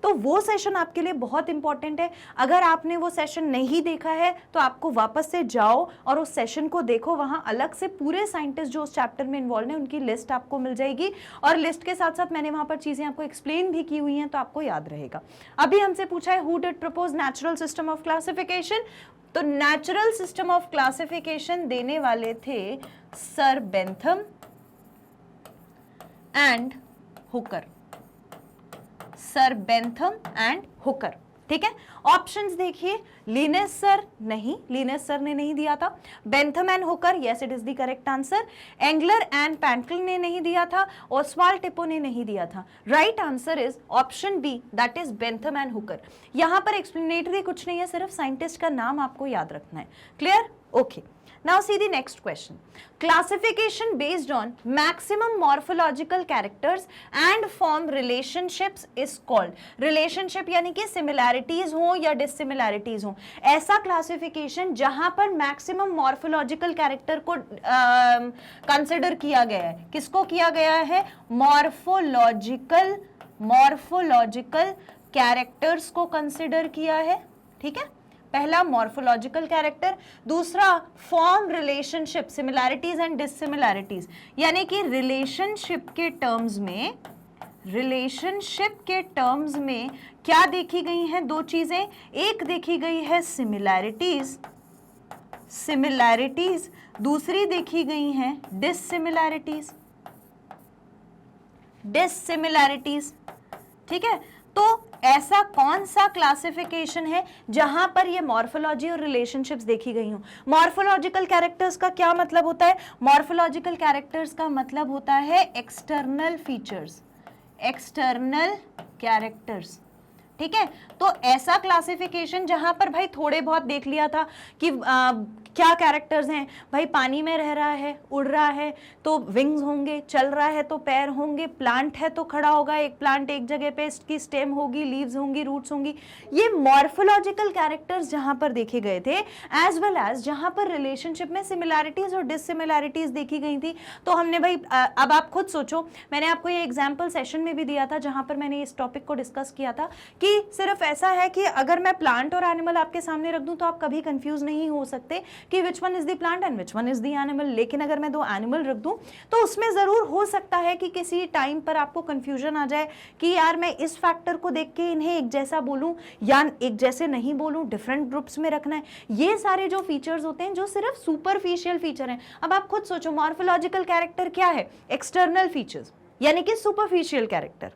A: तो वो सेशन आपके लिए बहुत इंपॉर्टेंट है। अगर आपने वो सेशन नहीं देखा है तो आपको वापस से जाओ और उस सेशन को देखो। वहां अलग से पूरे साइंटिस्ट जो उस चैप्टर में इन्वॉल्व हैं उनकी लिस्ट आपको मिल जाएगी, और लिस्ट के साथ साथ मैंने वहां पर चीजें आपको एक्सप्लेन भी की हुई हैं, तो आपको याद रहेगा। अभी हमसे पूछा है who did propose natural system of classification, तो नेचुरल सिस्टम ऑफ क्लासिफिकेशन देने वाले थे sir Bentham and Hooker. Sir Bentham and Hooker, ठीक है। ऑप्शंस देखिए, लिनेस सर नहीं, लिनेस सर ने नहीं दिया था। Bentham and Hooker, yes it is the correct answer. Engler and Prantl ने नहीं दिया था, ओस्वाल्ड टिपो ने नहीं दिया था। Right answer is option B, that is Bentham and Hooker. यहां पर एक्सप्लेनेटरी कुछ नहीं है, सिर्फ साइंटिस्ट का नाम आपको याद रखना है। Clear? Okay. Now see the next question. Classification based on maximum morphological characters and form relationships is called. Relationship यानी कि similarities हो या dissimilarities हो, ऐसा classification जहां पर maximum morphological character को consider किया गया है। किसको किया गया है? morphological characters को consider किया है, ठीक है। पहला मॉर्फोलॉजिकल कैरेक्टर, दूसरा फॉर्म रिलेशनशिप, सिमिलैरिटीज एंड डिससिमिलैरिटीज, यानी कि रिलेशनशिप के टर्म्स में क्या देखी गई हैं? दो चीजें। एक देखी गई है सिमिलैरिटीज, दूसरी देखी गई हैं डिससिमिलैरिटीज, ठीक है। तो ऐसा कौन सा क्लासिफिकेशन है जहां पर ये मॉर्फोलॉजी और रिलेशनशिप्स देखी गई हो? मॉर्फोलॉजिकल कैरेक्टर्स का क्या मतलब होता है? मॉर्फोलॉजिकल कैरेक्टर्स का मतलब होता है एक्सटर्नल फीचर्स, एक्सटर्नल कैरेक्टर्स, ठीक है। तो ऐसा क्लासिफिकेशन जहां पर भाई थोड़े बहुत देख लिया था कि क्या कैरेक्टर्स हैं, भाई पानी में रह रहा है, उड़ रहा है तो विंग्स होंगे, चल रहा है तो पैर होंगे, प्लांट है तो खड़ा होगा, एक प्लांट एक जगह पे, इसकी स्टेम होगी, लीव्स होंगी, रूट्स होंगी। ये मॉर्फोलॉजिकल कैरेक्टर्स जहां पर देखे गए थे, एज वेल एज जहां पर रिलेशनशिप में सिमिलैरिटीज और डिससिमिलैरिटीज देखी गई थी। तो हमने भाई अब आप खुद सोचो, मैंने आपको ये एग्जाम्पल सेशन में भी दिया था जहां पर मैंने इस टॉपिक को डिस्कस किया था कि सिर्फ ऐसा है कि अगर मैं प्लांट और एनिमल आपके सामने रख दूं तो आप कभी कंफ्यूज नहीं हो सकते कि which one is the plant and which one is the animal. लेकिन अगर मैं दो एनिमल रख दूं तो उसमें जरूर हो सकता है कि किसी टाइम पर आपको कंफ्यूजन आ जाए कि यार मैं इस फैक्टर को देख के इन्हें एक जैसा बोलूं या एक जैसे नहीं बोलूं, डिफरेंट ग्रुप्स में रखना है। ये सारे जो फीचर्स होते हैं जो सिर्फ सुपरफिशियल फीचर हैं। अब आप खुद सोचो, मॉर्फोलॉजिकल कैरेक्टर क्या है? एक्सटर्नल फीचर्स यानी कि सुपरफिशियल कैरेक्टर।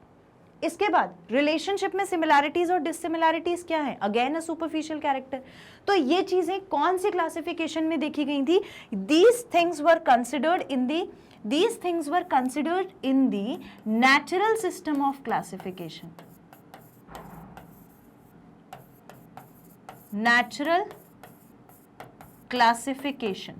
A: इसके बाद रिलेशनशिप में सिमिलैरिटीज और डिससिमिलैरिटीज क्या है? Again a superficial character. तो ये चीजें कौन सी क्लासिफिकेशन में देखी गई थी? These things were considered in the natural system of classification. Natural classification.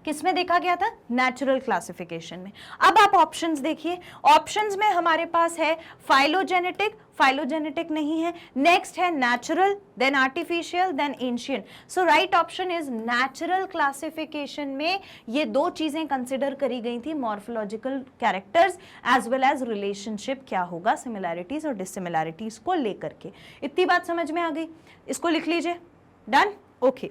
A: किसमें देखा गया था? नेचुरल क्लासिफिकेशन में। अब आप ऑप्शंस देखिए, ऑप्शंस में हमारे पास है फाइलोजेनेटिक, फाइलोजेनेटिक नहीं है, नेक्स्ट है natural, then artificial, then ancient. So right option is natural classification में ये दो चीजें कंसिडर करी गई थी, morphological characters as well as relationship क्या होगा सिमिलैरिटीज और डिसिमिलैरिटीज को लेकर के। इतनी बात समझ में आ गई? इसको लिख लीजिए। Done? Okay.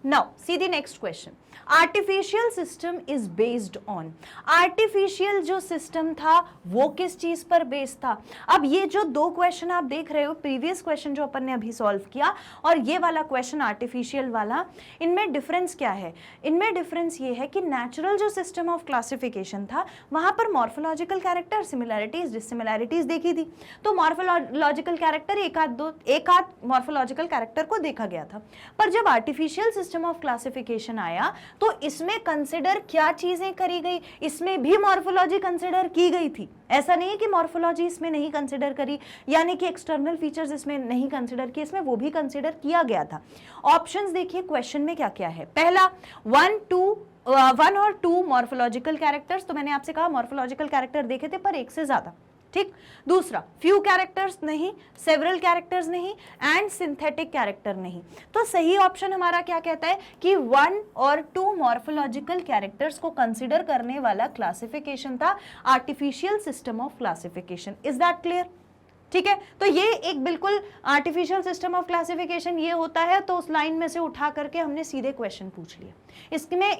A: Now see the next question. Artificial system is based on, artificial जो सिस्टम था वो किस चीज पर बेस्ड था? अब ये जो दो क्वेश्चन आप देख रहे हो, प्रीवियस क्वेश्चन जो अपन ने अभी सॉल्व किया और ये वाला क्वेश्चन आर्टिफिशियल वाला, इनमें डिफरेंस क्या है? इनमें डिफरेंस ये है कि नेचुरल जो सिस्टम ऑफ क्लासिफिकेशन था वहां पर मॉर्फोलॉजिकल कैरेक्टर, सिमिलैरिटीज, डिसिमिलैरिटीज देखी थी, तो मॉर्फोलॉजिकल कैरेक्टर एक आध मॉर्फोलॉजिकल कैरेक्टर को देखा गया था। पर जब आर्टिफिशियल सिस्टम ऑफ क्लासिफिकेशन आया तो इसमें कंसिडर क्या चीजें करी गई? इसमें भी मॉर्फोलॉजी कंसिडर की गई थी, ऐसा नहीं है कि मॉर्फोलॉजी इसमें नहीं कंसिडर करी, यानी कि एक्सटर्नल फीचर्स इसमें नहीं कंसिडर किए, इसमें वो भी कंसिडर किया गया था। ऑप्शंस देखिए क्वेश्चन में क्या क्या है। पहला 1 और 2 मॉर्फोलॉजिकल कैरेक्टर्स, तो मैंने आपसे कहा मॉर्फोलॉजिकल कैरेक्टर देखे थे पर एक से ज्यादा, ठीक। दूसरा फ्यू कैरेक्टर्स नहीं, सेवरल कैरेक्टर्स नहीं, एंड सिंथेटिक कैरेक्टर नहीं। तो सही ऑप्शन हमारा क्या कहता है कि 1 और 2 मॉर्फोलॉजिकल कैरेक्टर्स को कंसीडर करने वाला क्लासिफिकेशन था artificial system of classification. Is that clear? ठीक है, तो ये एक बिल्कुल आर्टिफिशियल सिस्टम ऑफ क्लासिफिकेशन ये होता है, तो उस लाइन में से उठा करके हमने सीधे क्वेश्चन पूछ लिया।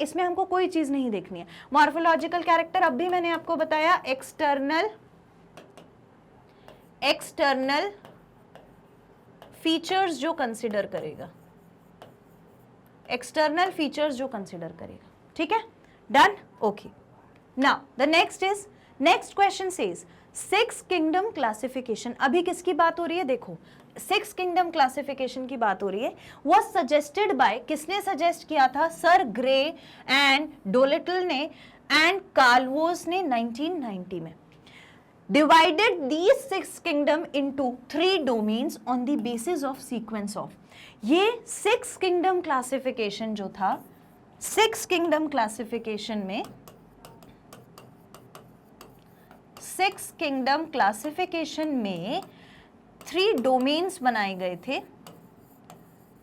A: इसमें हमको कोई चीज नहीं देखनी है। मॉर्फोलॉजिकल कैरेक्टर अब भी मैंने आपको बताया एक्सटर्नल फीचर्स जो कंसिडर करेगा, एक्सटर्नल फीचर्स जो कंसिडर करेगा, ठीक है। Done? Okay. Now the next question says 6 kingdom classification. अभी किसकी बात हो रही है? देखो 6 किंगडम क्लासिफिकेशन की बात हो रही है। वो सजेस्टेड बाय, किसने सजेस्ट किया था? सर ग्रे एंड डोलिटल ने एंड कार्लवोस ने 1990 में। Divided these 6 kingdom into 3 domains on the basis of sequence of। ये 6 kingdom classification जो था, 6 kingdom classification में 6 kingdom classification में 3 domains बनाए गए थे,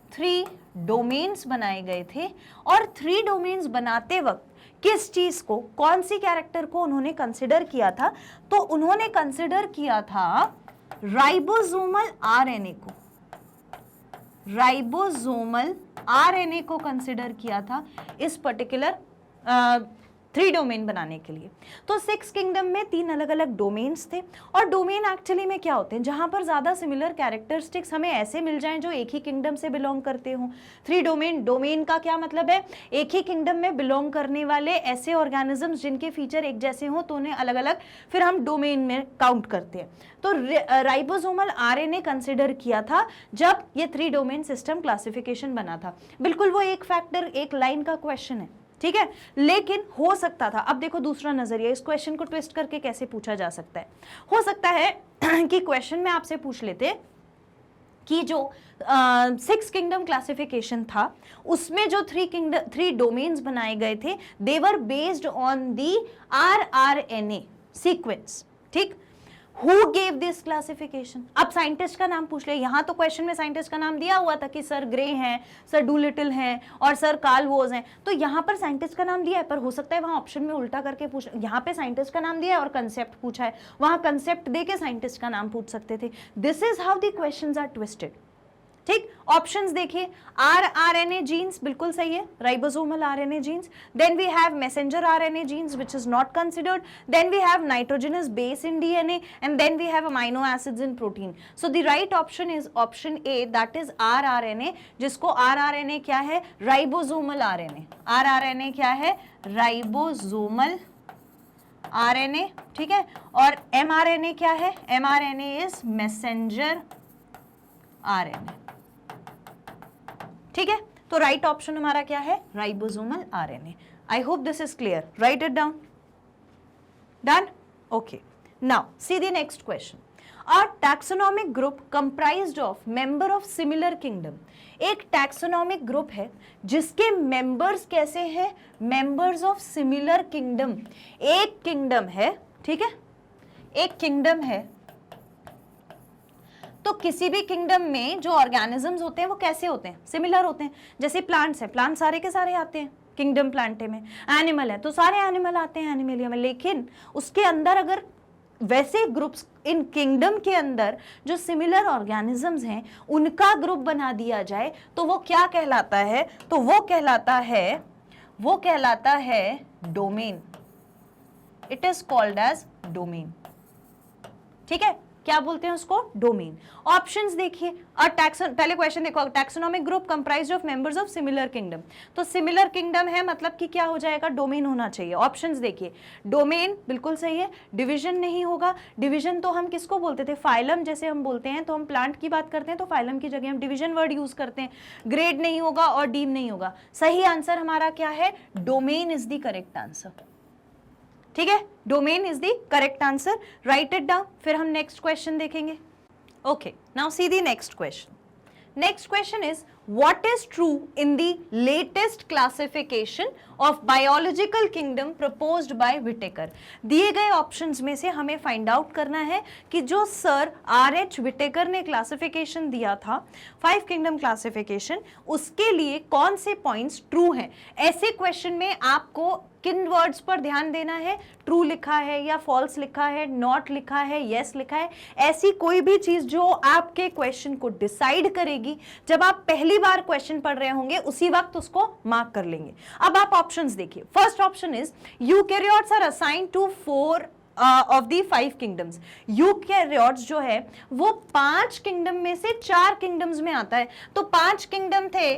A: 3 domains बनाए गए थे, और 3 domains बनाते वक्त किस चीज को, कौन सी कैरेक्टर को उन्होंने कंसिडर किया था? तो उन्होंने कंसिडर किया था राइबोसोमल आरएनए को, राइबोसोमल आरएनए को कंसिडर किया था इस पर्टिकुलर 3 डोमेन बनाने के लिए। तो 6 किंगडम में 3 अलग अलग डोमेन्स थे, और डोमेन एक्चुअली में क्या होते हैं? जहां पर ज्यादा सिमिलर कैरेक्टरिस्टिक्स हमें ऐसे मिल जाएं जो एक ही किंगडम से बिलोंग करते हों। 3 डोमेन का क्या मतलब है? एक ही किंगडम में बिलोंग करने वाले ऐसे ऑर्गेनिजम्स जिनके फीचर एक जैसे हों, तो उन्हें अलग अलग फिर हम डोमेन में काउंट करते हैं। तो राइबोसोमल आरएनए कंसिडर किया था जब ये 3 डोमेन सिस्टम क्लासिफिकेशन बना था। बिल्कुल वो एक फैक्टर, एक लाइन का क्वेश्चन है, ठीक है। लेकिन हो सकता था, अब देखो दूसरा नजरिया, इस क्वेश्चन को ट्विस्ट करके कैसे पूछा जा सकता है। हो सकता है कि क्वेश्चन में आपसे पूछ लेते कि जो 6 किंगडम क्लासिफिकेशन था उसमें जो 3 डोमेन्स बनाए गए थे, they were based on the RRNA sequence, ठीक। Who gave this classification? अब साइंटिस्ट का नाम पूछ ले। यहाँ तो क्वेश्चन में साइंटिस्ट का नाम दिया हुआ था कि सर ग्रे हैं, सर डूलिटल हैं और सर कार्लवोस हैं, तो यहाँ पर साइंटिस्ट का नाम दिया है, पर हो सकता है वहाँ ऑप्शन में उल्टा करके पूछ, यहाँ पे साइंटिस्ट का नाम दिया है और कंसेप्ट पूछा है, वहाँ कंसेप्ट दे के साइंटिस्ट का नाम पूछ सकते थे। This is how the questions are twisted, ठीक। ऑप्शंस देखिए, RRNA जीन्स बिल्कुल सही है, ribosomal RNA genes. Then we have messenger RNA genes which is not considered. Then we have nitrogenous base in DNA, and then we have amino acids in protein. So the right option is option A, that is RRNA, जिसको RRNA क्या है? Ribosomal RNA। RRNA क्या है? Ribosomal RNA, ठीक है। और mRNA क्या है? mRNA इज मैसेंजर RNA, ठीक है। तो राइट ऑप्शन हमारा क्या है? Ribosomal RNA। I hope this is clear, write it down. Done? Okay. Now see the next question. A taxonomic group comprised of member of similar kingdom. एक taxonomic group है जिसके members कैसे हैं, members of similar kingdom. एक kingdom है, ठीक है, एक किंगडम है, तो किसी भी किंगडम में जो ऑर्गेनिजम्स होते हैं वो कैसे होते हैं, सिमिलर होते हैं। जैसे प्लांट्स है, प्लांट सारे के सारे आते हैं किंगडम प्लांटे में। एनिमल है तो सारे एनिमल आते हैं एनिमलिया में, लेकिन उसके अंदर अगर वैसे ग्रुप्स इन किंगडम के अंदर जो सिमिलर ऑर्गेनिजम्स हैं उनका ग्रुप बना दिया जाए तो वो क्या कहलाता है, तो वो कहलाता है domain. It is called as domain. ठीक है, क्या बोलते हैं उसको, डोमेन। ऑप्शंस देखिए, पहले क्वेश्चन देखो, taxonomic group comprised of members of similar kingdom, तो सिमिलर किंगडम है मतलब कि क्या हो जाएगा, डोमेन होना चाहिए। ऑप्शंस देखिए, डोमेन बिल्कुल सही है, डिवीजन नहीं होगा। डिवीजन तो हम किसको बोलते थे, फाइलम जैसे हम बोलते हैं, तो हम प्लांट की बात करते हैं तो फाइलम की जगह हम डिवीजन वर्ड यूज करते हैं। ग्रेड नहीं होगा और डीम नहीं होगा। सही आंसर हमारा क्या है, domain is the correct answer. ठीक है, domain is the correct answer, right it down. फिर हम नेक्स्ट क्वेश्चन देखेंगे। Okay, now see the next question. Next question is what is true in the latest classification of biological kingdom proposed by Whittaker। दिए गए options में से हमें find out करना है कि जो सर R.H. Whittaker ने क्लासिफिकेशन दिया था 5 किंगडम क्लासिफिकेशन, उसके लिए कौन से पॉइंट्स ट्रू हैं। ऐसे क्वेश्चन में आपको किन वर्ड्स पर ध्यान देना है, ट्रू लिखा है या फॉल्स लिखा है, नॉट लिखा है, यस लिखा है, ऐसी कोई भी चीज जो आपके क्वेश्चन को डिसाइड करेगी, जब आप पहली बार क्वेश्चन पढ़ रहे होंगे उसी वक्त उसको मार्क कर लेंगे। अब आप ऑप्शंस देखिए। First option is eukaryotes are assigned to 4 of the 5 kingdoms. Eukaryotes जो है वो 5 किंगडम में से 4 किंगडम्स में आता है। तो 5 किंगडम थे,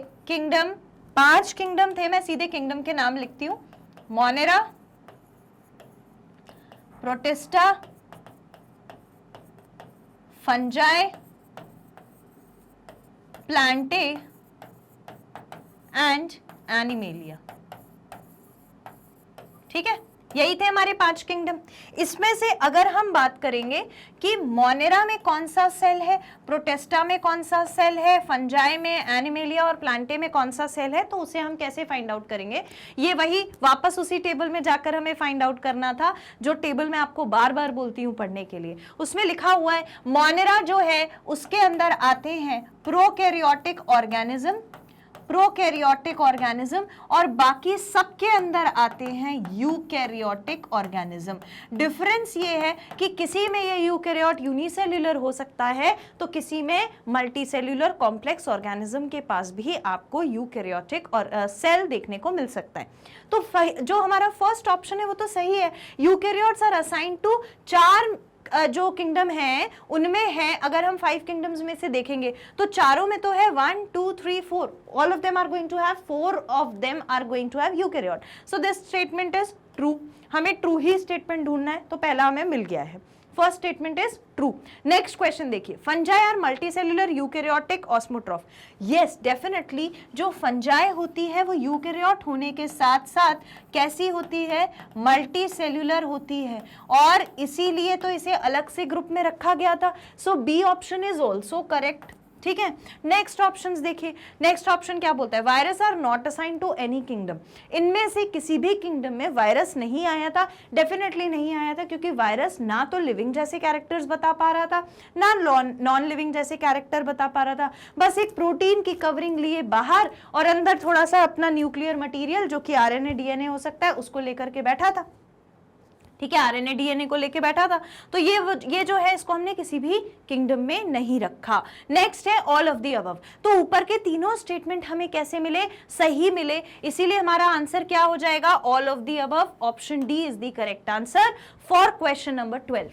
A: 5 किंगडम थे, मैं सीधे किंगडम के नाम लिखती हूं, Monera, protista, fungi, Plantae and animalia. ठीक है, यही थे हमारे 5 किंगडम। इसमें से अगर हम बात करेंगे कि मोनेरा में कौन सा सेल है, प्रोटेस्टा में कौन सा सेल है, फंजाई में, एनिमेलिया और प्लांटे में कौन सा सेल है, तो उसे हम कैसे फाइंड आउट करेंगे। ये वही वापस उसी टेबल में जाकर हमें फाइंड आउट करना था जो टेबल मैं आपको बार बार बोलती हूँ पढ़ने के लिए। उसमें लिखा हुआ है मोनेरा जो है उसके अंदर आते हैं प्रोकैरियोटिक ऑर्गेनिज्म और बाकी सबके अंदर आते हैं यूकैरियोटिक ऑर्गेनिज्म। डिफरेंस ये है कि किसी में ये यूकैरियोट यूनिसेल्युलर हो सकता है तो किसी में मल्टीसेल्युलर कॉम्प्लेक्स ऑर्गेनिज्म के पास भी आपको यूकैरियोटिक और सेल देखने को मिल सकता है। तो जो हमारा फर्स्ट ऑप्शन है वो तो सही है। यूकैरियोट्स आर असाइन्ड टू 4 जो किंगडम है उनमें है, अगर हम 5 किंगडम्स में से देखेंगे तो चारों में तो है 1 2 3 4, all of them are going to have 4 of them are going to have eukaryote. So this statement is true. हमें ट्रू ही स्टेटमेंट ढूंढना है, तो पहला हमें मिल गया है, first statement is true. Next question देखिए, fungi are multicellular eukaryotic osmotroph. Yes, definitely जो फंजाई होती है वो यूकैरियोट होने के साथ साथ कैसी होती है, मल्टीसेल्युलर होती है, और इसीलिए तो इसे अलग से ग्रुप में रखा गया था। So B option is also correct. ठीक है, नेक्स्ट ऑप्शंस देखिए। नेक्स्ट ऑप्शन क्या बोलता है, virus are not assigned to any kingdom. इनमें से किसी भी किंगडम में वायरस नहीं आया था, डेफिनेटली नहीं आया था, क्योंकि वायरस ना तो लिविंग जैसे कैरेक्टर्स बता पा रहा था ना नॉन लिविंग जैसे कैरेक्टर बता पा रहा था। बस एक प्रोटीन की कवरिंग लिए बाहर और अंदर थोड़ा सा अपना न्यूक्लियर मटीरियल जो कि आरएनए डीएनए हो सकता है उसको लेकर के बैठा था। ठीक है, आरएनए डीएनए को लेके बैठा था। तो ये जो है इसको हमने किसी भी किंगडम में नहीं रखा। नेक्स्ट है ऑल ऑफ द अबव। तो ऊपर के तीनों स्टेटमेंट हमें कैसे मिले, सही मिले, इसीलिए हमारा आंसर क्या हो जाएगा, all of the above. Option D is the correct answer for question number 12।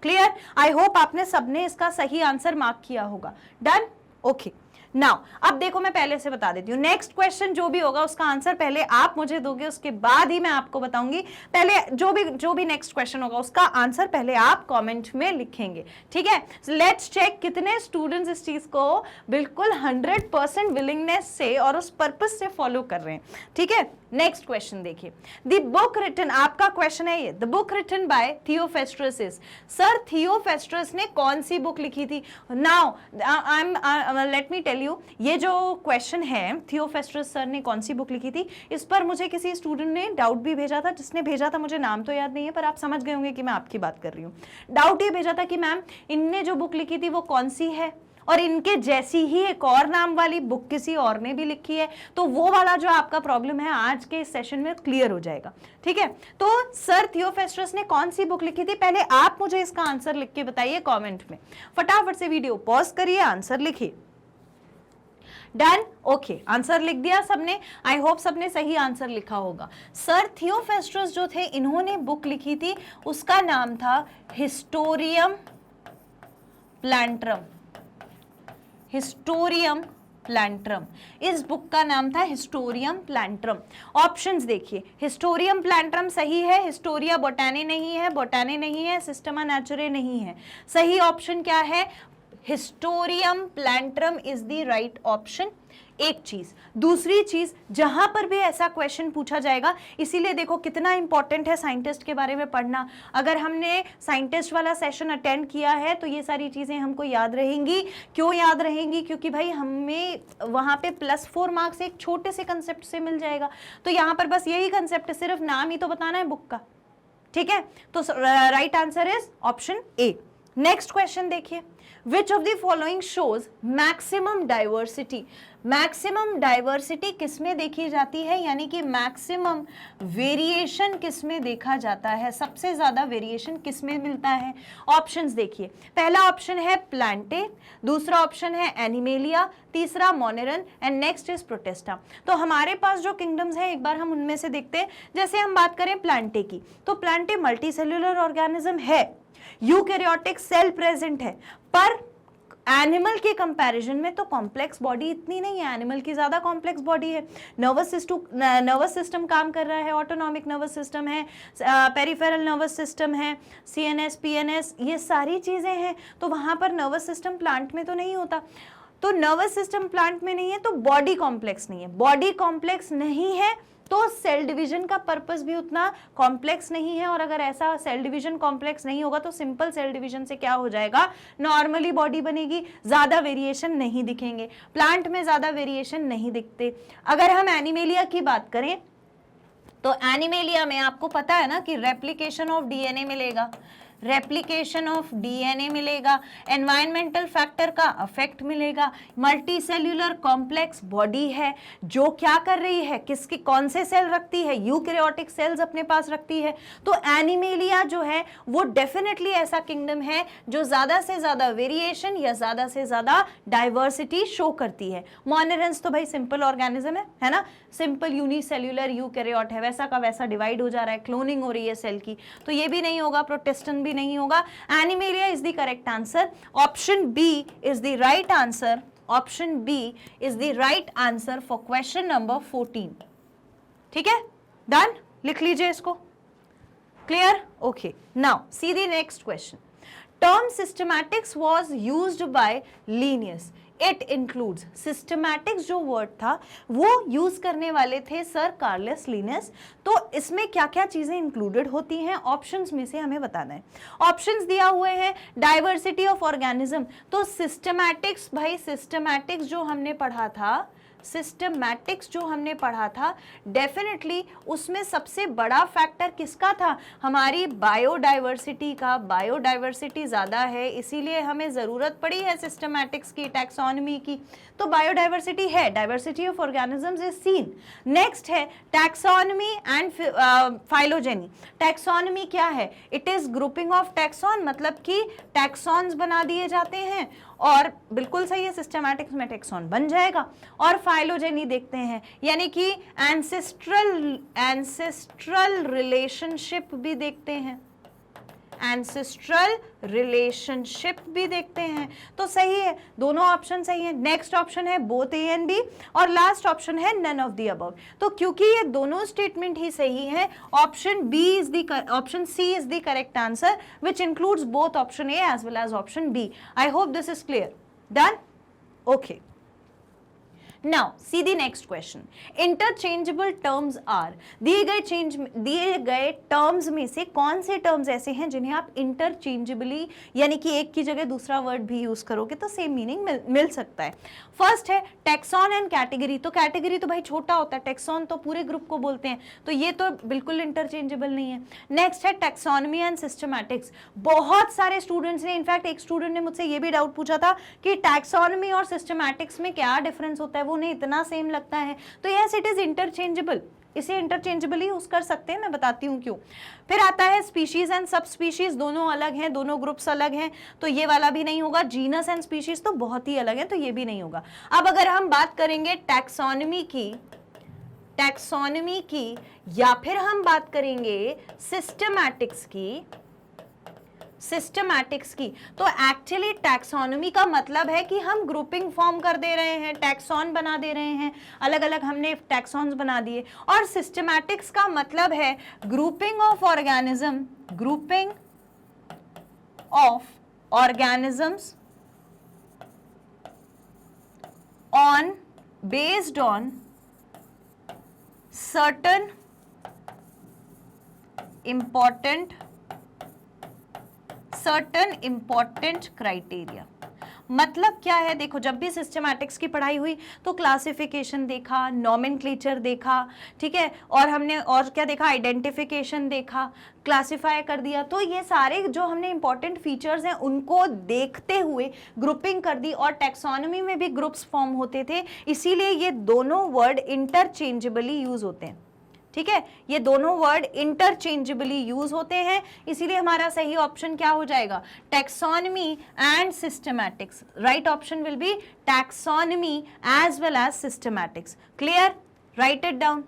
A: Clear? I hope आपने सबने इसका सही आंसर मार्क किया होगा। डन? ओके, नाउ अब देखो मैं पहले से बता देती हूँ, नेक्स्ट क्वेश्चन जो भी होगा उसका आंसर पहले आप मुझे दोगे, उसके बाद ही मैं आपको बताऊंगी। पहले जो भी नेक्स्ट क्वेश्चन होगा उसका आंसर पहले आप कमेंट में लिखेंगे, ठीक है। लेट्स चेक कितने स्टूडेंट्स इस चीज को बिल्कुल 100% विलिंगनेस से और उस पर्पस से फॉलो कर रहे हैं, ठीक है। नेक्स्ट क्वेश्चन देखिए, द बुक रिटन, आपका क्वेश्चन है ये, the book written by Theophrastus is, sir Theophrastus ने कौन सी बुक लिखी थी। Now let me tell you, ये जो क्वेश्चन है थियोफेस्ट्रस सर ने कौन सी बुक लिखी थी, इस पर मुझे किसी स्टूडेंट ने डाउट भी भेजा था, जिसने भेजा था मुझे नाम तो याद नहीं है, पर आप समझ गए होंगे कि मैं आपकी बात कर रही हूँ। डाउट ये भेजा था कि मैम इनने जो बुक लिखी थी वो कौन सी है, और इनके जैसी ही एक और नाम वाली बुक किसी और ने भी लिखी है, तो वो वाला जो आपका प्रॉब्लम है आज के सेशन में क्लियर हो जाएगा, ठीक है। तो सर थियोफेस्ट्रस ने कौन सी बुक लिखी थी, पहले आप मुझे इसका आंसर लिख के बताइए कमेंट में। फटाफट से वीडियो पॉज करिए, आंसर लिखिए। डन, ओके, आंसर लिख दिया सबने। आई होप सबने सही आंसर लिखा होगा। सर थियोफेस्ट्रस जो थे, इन्होंने बुक लिखी थी, उसका नाम था हिस्टोरियम प्लांट्रम। हिस्टोरियम प्लांट्रम, इस बुक का नाम था हिस्टोरियम प्लांट्रम। ऑप्शंस देखिए, हिस्टोरियम प्लांट्रम सही है, हिस्टोरिया बोटानी नहीं है, बोटानी नहीं है, सिस्टमा नेचुरे नहीं है। सही ऑप्शन क्या है, हिस्टोरियम प्लांट्रम इज द राइट ऑप्शन। एक चीज, दूसरी चीज, जहां पर भी ऐसा क्वेश्चन पूछा जाएगा, इसीलिए देखो कितना इंपॉर्टेंट है साइंटिस्ट के बारे में पढ़ना। अगर हमने साइंटिस्ट वाला सेशन अटेंड किया है तो ये सारी चीजें हमको याद रहेंगी। क्यों याद रहेंगी, क्योंकि भाई हमें वहां पे +4 मार्क्स एक छोटे से कंसेप्ट से मिल जाएगा। तो यहाँ पर बस यही कंसेप्ट, सिर्फ नाम ही तो बताना है बुक का, ठीक है। तो right answer is option A. Next question देखिए, Which of the following shows maximum diversity? Maximum diversity किसमें देखी जाती है, यानी कि मैक्सिमम वेरिएशन किसमें देखा जाता है, सबसे ज्यादा वेरिएशन किसमें मिलता है। ऑप्शंस देखिए, पहला ऑप्शन है प्लांटे, दूसरा ऑप्शन है एनिमेलिया, तीसरा मोनेरन एंड नेक्स्ट इज प्रोटेस्टा। तो हमारे पास जो किंगडम्स हैं एक बार हम उनमें से देखते हैं। जैसे हम बात करें प्लांटे की, तो प्लांटे मल्टीसेल्युलर ऑर्गेनिज्म है, यूकैरियोटिक सेल प्रेजेंट है, पर एनिमल के कंपैरिजन में तो कॉम्प्लेक्स बॉडी इतनी नहीं है, एनिमल की ज्यादा कॉम्प्लेक्स बॉडी है। नर्वस सिस्टम काम कर रहा है, ऑटोनॉमिक नर्वस सिस्टम है, पेरिफेरल नर्वस सिस्टम है, सीएनएस, पीएनएस, ये सारी चीजें हैं। तो वहां पर नर्वस सिस्टम प्लांट में तो नहीं होता, तो नर्वस सिस्टम प्लांट में नहीं है, तो बॉडी कॉम्प्लेक्स नहीं है। बॉडी कॉम्प्लेक्स नहीं है तो सेल डिवीजन का पर्पस भी उतना कॉम्प्लेक्स नहीं है, और अगर ऐसा सेल डिवीजन कॉम्प्लेक्स नहीं होगा तो सिंपल सेल डिवीजन से क्या हो जाएगा, नॉर्मली बॉडी बनेगी, ज्यादा वेरिएशन नहीं दिखेंगे। प्लांट में ज्यादा वेरिएशन नहीं दिखते। अगर हम एनिमेलिया की बात करें तो एनिमेलिया में आपको पता है ना कि रेप्लिकेशन ऑफ डीएनए मिलेगा, रेप्लिकेशन ऑफ डीएनए मिलेगा, एनवायरमेंटल फैक्टर का अफेक्ट मिलेगा, मल्टीसेल्युलर कॉम्प्लेक्स बॉडी है जो क्या कर रही है, किसके कौन से सेल रखती है, यूकैरियोटिक सेल्स अपने पास रखती है। तो एनिमेलिया जो है वो डेफिनेटली ऐसा किंगडम है जो ज्यादा से ज्यादा वेरिएशन या ज्यादा से ज्यादा डाइवर्सिटी शो करती है। मोनेरन्स तो भाई सिंपल ऑर्गेनिज्म है ना, सिंपल यूनिसेल्युलर यूकैरियोट है, वैसा का वैसा डिवाइड हो जा रहा है, क्लोनिंग हो रही है सेल की, तो ये भी नहीं होगा, प्रोटेस्टन भी नहीं होगा। Animalia is the correct answer. Option B is the right answer. Option B is the right answer for question number 14। ठीक है, डन, लिख लीजिए इसको। Clear? Okay, now see the next question. Term systematics was used by Linnaeus. It includes, systematics जो word था वो use करने वाले थे सर कार्लस लिनियस। तो इसमें क्या क्या चीजें इंक्लूडेड होती हैं, ऑप्शंस में से हमें बताना है। ऑप्शंस दिया हुए हैं, डाइवर्सिटी ऑफ ऑर्गेनिज्म, तो सिस्टमैटिक्स, भाई सिस्टमैटिक्स जो हमने पढ़ा था, सिस्टमैटिक्स जो हमने पढ़ा था, डेफिनेटली उसमें सबसे बड़ा फैक्टर किसका था, हमारी बायोडाइवर्सिटी का। बायोडाइवर्सिटी ज़्यादा है, इसीलिए हमें ज़रूरत पड़ी है सिस्टमैटिक्स की, टैक्सोनॉमी की। तो बायोडाइवर्सिटी है, diversity of organisms is seen. Next है टैक्सोनॉमी एंड फाइलोजेनी। टैक्सोनॉमी क्या है, it is grouping of taxon, मतलब कि टैक्सॉन्स बना दिए जाते हैं, और बिल्कुल सही है, सिस्टमैटिक्स में टैक्सॉन बन जाएगा। और फाइलोजेनी देखते हैं, यानी कि एंसेस्ट्रल रिलेशनशिप भी देखते हैं, एंसेस्ट्रल रिलेशनशिप भी देखते हैं। तो सही है, दोनों ऑप्शन सही है। नेक्स्ट ऑप्शन है बोथ ए एंड बी, और लास्ट ऑप्शन है नन ऑफ द अबव। तो क्योंकि ये दोनों स्टेटमेंट ही सही है, option C is the correct answer which includes both option A as well as option B. I hope this is clear. Done? Okay, Now see the next question. Interchangeable terms are, दिए गए terms में से कौन से terms ऐसे हैं जिन्हें आप इंटरचेंजेबली, यानी कि एक की जगह दूसरा वर्ड भी यूज करोगे तो सेम मीनिंग मिल सकता है। फर्स्ट है टैक्सॉन एंड कैटेगरी। तो कैटेगरी तो भाई छोटा होता है, टैक्सॉन तो पूरे ग्रुप को बोलते हैं, तो ये तो बिल्कुल इंटरचेंजेबल नहीं है। नेक्स्ट है टैक्सोनॉमी एंड सिस्टमैटिक्स। बहुत सारे स्टूडेंट्स ने, इनफैक्ट एक स्टूडेंट ने मुझसे ये भी डाउट पूछा था कि टैक्सोनॉमी और सिस्टमैटिक्स में क्या डिफरेंस होता है, वो उन्हें इतना सेम लगता है। तो यस, इट इज इंटरचेंजेबल, इसे इंटरचेंजेबली यूज कर सकते हैं, मैं बताती हूँ क्यों। फिर आता है स्पीशीज एंड सब स्पीशीज, दोनों अलग हैं, दोनों ग्रुप्स अलग हैं, तो ये वाला भी नहीं होगा। जीनस एंड स्पीशीज तो बहुत ही अलग है, तो ये भी नहीं होगा। अब अगर हम बात करेंगे टैक्सोनॉमी की या फिर हम बात करेंगे सिस्टमैटिक्स की, तो एक्चुअली टैक्सोनॉमी का मतलब है कि हम ग्रुपिंग फॉर्म कर दे रहे हैं, टैक्सॉन बना दे रहे हैं, अलग अलग हमने टैक्सॉन्स बना दिए। और सिस्टमैटिक्स का मतलब है grouping of organisms based on certain important criteria. मतलब क्या है, देखो जब भी सिस्टमैटिक्स की पढ़ाई हुई तो क्लासिफिकेशन देखा, नॉमेनक्लेचर देखा, ठीक है, और हमने और क्या देखा, आइडेंटिफिकेशन देखा, क्लासिफाई कर दिया। तो ये सारे जो हमने इंपॉर्टेंट फीचर्स हैं उनको देखते हुए ग्रुपिंग कर दी, और टैक्सोनॉमी में भी ग्रुप्स फॉर्म होते थे, इसीलिए ये दोनों वर्ड इंटरचेंजेबली यूज होते हैं। ठीक है, ये दोनों वर्ड इंटरचेंजेबली यूज होते हैं, इसीलिए हमारा सही ऑप्शन क्या हो जाएगा, taxonomy and systematics. Right option will be taxonomy as well as systematics. Clear? Write it down,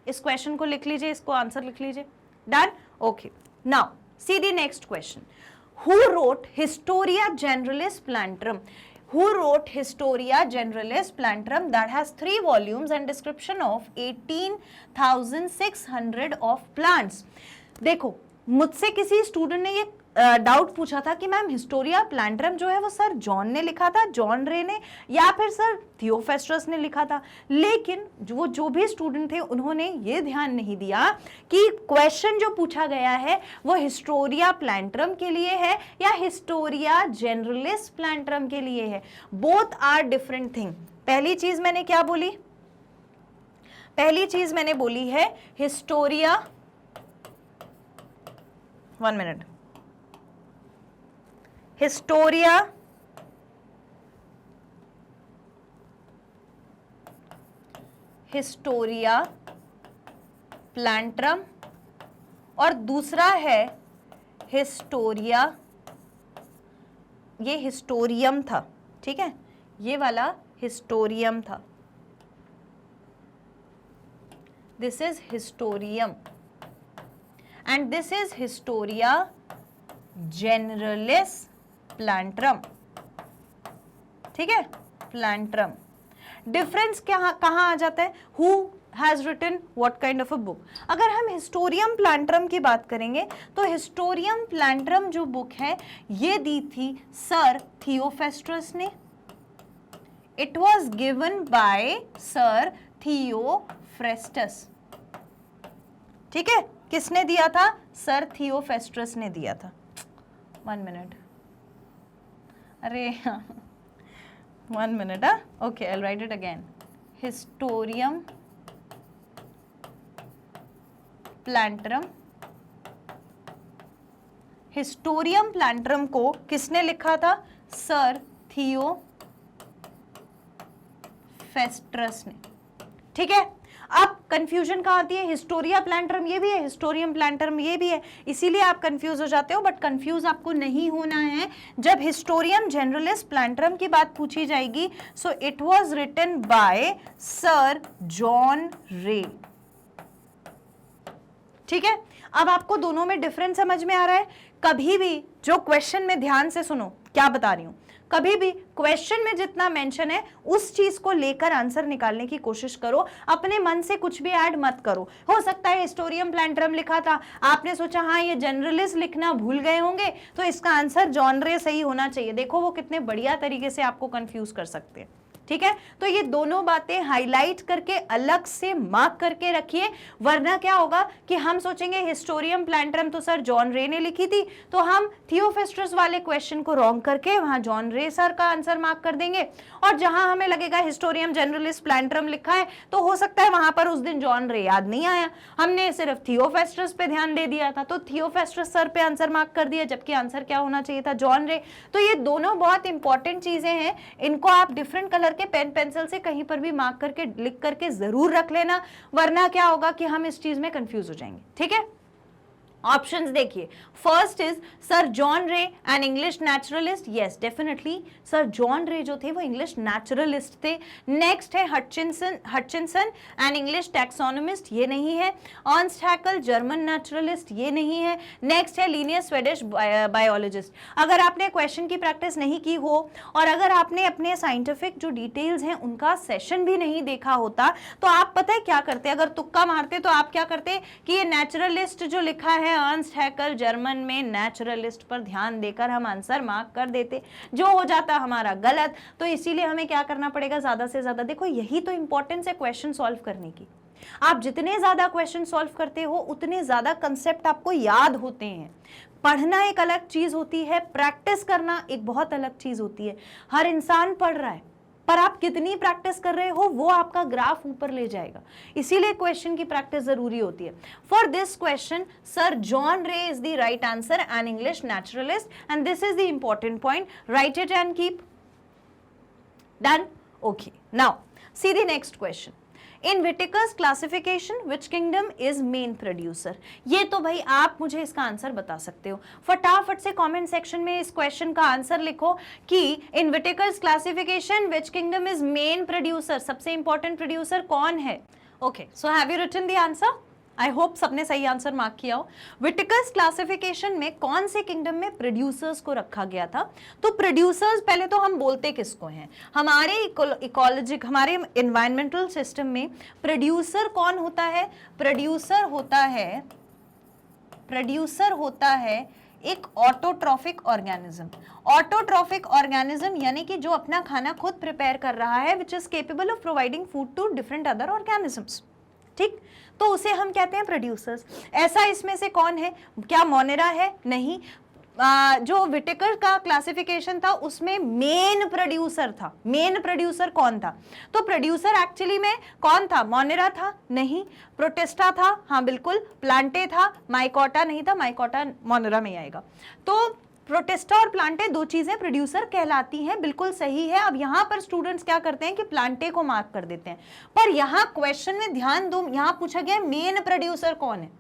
A: इस क्वेश्चन को लिख लीजिए, इसको आंसर लिख लीजिए। Done? Okay, now see the next question. Who wrote Historia Generalis Plantarum? Who wrote Historia Generalis Plantarum that has 3 volumes and description of 18,600 of plants? देखो, मुझसे किसी स्टूडेंट ने ये डाउट पूछा था कि मैम हिस्टोरिया प्लांटरम जो है वो सर जॉन ने लिखा था, जॉन रे ने, या फिर सर थियोफेस्ट्रस ने लिखा था। लेकिन जो भी स्टूडेंट थे उन्होंने ये ध्यान नहीं दिया कि क्वेश्चन जो पूछा गया है वो हिस्टोरिया प्लांटरम के लिए है या हिस्टोरिया जनरलिस प्लांटरम के लिए है। Both are different thing. पहली चीज मैंने क्या बोली? पहली चीज मैंने बोली है हिस्टोरिया, 1 मिनट, हिस्टोरिया प्लांटरम, और दूसरा है हिस्टोरिया, ये हिस्टोरियम था, ठीक है, ये वाला हिस्टोरियम था, this is Historium and this is Historia Generalis Plantarum. ठीक है, प्लांटरम। डिफरेंस कहाँ आ जाता है? Who has written what kind of a book. अगर हम हिस्टोरियम प्लांटरम की बात करेंगे तो हिस्टोरियम प्लांटरम जो बुक है ये दी थी सर थियोफेस्ट्रस ने। It was given by sir Theophrastus. ठीक है, किसने दिया था? सर थियोफेस्ट्रस ने दिया था। 1 मिनट, अरे 1 minute, okay, I will write it again. Historium Plantarum, Historium Plantarum को किसने लिखा था? सर थियोफेस्ट्रस ने। ठीक है, अब कंफ्यूजन कहाँ आती है? हिस्टोरिया प्लांटरम ये भी है, हिस्टोरियम प्लांटरम ये भी है, इसीलिए आप कंफ्यूज हो जाते हो। बट कंफ्यूज आपको नहीं होना है। जब हिस्टोरियम जनरलिस प्लांटरम की बात पूछी जाएगी, so it was written by sir John Ray. ठीक है, अब आपको दोनों में डिफरेंस समझ में आ रहा है। कभी भी जो क्वेश्चन में, ध्यान से सुनो क्या बता रही हूं, कभी भी क्वेश्चन में जितना मेंशन है उस चीज को लेकर आंसर निकालने की कोशिश करो, अपने मन से कुछ भी ऐड मत करो। हो सकता है हिस्टोरियम प्लांटरम लिखा था, आपने सोचा हाँ ये जनरलिस्ट लिखना भूल गए होंगे तो इसका आंसर जॉनरे सही होना चाहिए। देखो वो कितने बढ़िया तरीके से आपको कंफ्यूज कर सकते हैं। ठीक है, तो ये दोनों बातें हाईलाइट करके अलग से मार्क करके रखिए, वरना क्या होगा कि हम सोचेंगे हिस्टोरियम प्लांटरम तो सर जॉन रे ने लिखी थी, तो हम थियोफेस्टस वाले क्वेश्चन को रॉन्ग करके वहां जॉन रे सर का आंसर मार्क कर देंगे, और जहां हमें लगेगा हिस्टोरियम जनरलिस्ट प्लांटरम लिखा है तो हो सकता है वहां पर उस दिन जॉन रे याद नहीं आया, हमने सिर्फ थियोफेस्टस पे ध्यान दे दिया था तो थियोफेस्टस सर पे आंसर मार्क कर दिया, जबकि आंसर क्या होना चाहिए था, जॉन रे। तो ये दोनों बहुत इंपॉर्टेंट चीजें हैं, इनको आप डिफरेंट कलर के पेन पेंसिल से कहीं पर भी मार्क करके लिख करके जरूर रख लेना, वरना क्या होगा कि हम इस चीज में कंफ्यूज हो जाएंगे। ठीक है, ऑप्शंस देखिए, फर्स्ट इज सर जॉन रे N English naturalist, yes definitely sir John रे जो थे वो इंग्लिश नेचुरलिस्ट थे। नेक्स्ट है हटचिंसन एन इंग्लिश टैक्सोनोमिस्ट, ये नहीं है। अर्नस्ट हैकेल जर्मन नेचुरलिस्ट, ये नहीं है। नेक्स्ट है लीनियस स्वीडिश बायोलॉजिस्ट। अगर आपने क्वेश्चन की प्रैक्टिस नहीं की हो और अगर आपने अपने साइंटिफिक जो डिटेल्स हैं उनका सेशन भी नहीं देखा होता तो आप पता है क्या करते, अगर तुक्का मारते तो आप क्या करते कि ये नेचुरलिस्ट जो लिखा है अर्नस्ट हैकेल जर्मन में नेचुरलिस्ट पर ध्यान देकर हम आंसर मार्क कर देते, जो हो जाता हमारा गलत। तो इसीलिए हमें क्या करना पड़ेगा, ज्यादा से ज्यादा, देखो यही तो इंपॉर्टेंस है क्वेश्चन सॉल्व करने की, आप जितने ज्यादा क्वेश्चन सॉल्व करते हो उतने ज्यादा कंसेप्ट आपको याद होते हैं। पढ़ना एक अलग चीज होती है, प्रैक्टिस करना एक बहुत अलग चीज होती है। हर इंसान पढ़ रहा है पर आप कितनी प्रैक्टिस कर रहे हो वो आपका ग्राफ ऊपर ले जाएगा, इसीलिए क्वेश्चन की प्रैक्टिस जरूरी होती है। For this question sir John Ray is the right answer, an English naturalist, and this is the important point, write it and keep done. Okay, now see the next question, in Whittaker's classification which kingdom is main producer. ये तो भाई आप मुझे इसका answer बता सकते हो, फटाफट से कमेंट सेक्शन में इस क्वेश्चन का आंसर लिखो कि in Whittaker's classification which kingdom is main producer, सबसे इंपॉर्टेंट प्रोड्यूसर कौन है। Okay, so have you written the answer, I hope सबने सही आंसर मार्क किया हो। विटिकर्स क्लासिफिकेशन में कौन से किंगडम में प्रोड्यूसर्स को रखा गया था, तो प्रोड्यूसर्स पहले तो हम बोलते किसको हैं, हमारे इकोलॉजिक, हमारे एनवायरमेंटल सिस्टम में प्रोड्यूसर कौन होता है, प्रोड्यूसर होता है एक ऑटोट्रॉफिक ऑर्गेनिज्म। ऑटोट्रॉफिक ऑर्गेनिज्म यानी कि जो अपना खाना खुद प्रिपेयर कर रहा है, which is capable of providing food to different other organisms. ठीक, तो उसे हम कहते हैं प्रोड्यूसर्स। ऐसा इसमें से कौन है, क्या मोनेरा है, नहीं। जो विटेकर का क्लासिफिकेशन था उसमें मेन प्रोड्यूसर था, मेन प्रोड्यूसर कौन था, तो प्रोड्यूसर एक्चुअली में कौन था, मोनेरा था, नहीं। प्रोटेस्टा था, हाँ बिल्कुल। प्लांटे था, माइकोटा नहीं था, माइकोटा मोनेरा में आएगा। तो प्रोटेस्टा और प्लांटे दो चीजें प्रोड्यूसर कहलाती हैं, बिल्कुल सही है। अब यहाँ पर स्टूडेंट्स क्या करते हैं कि प्लांटे को मार्क कर देते हैं, पर यहाँ क्वेश्चन में ध्यान दो, यहाँ पूछा गया मेन प्रोड्यूसर कौन है,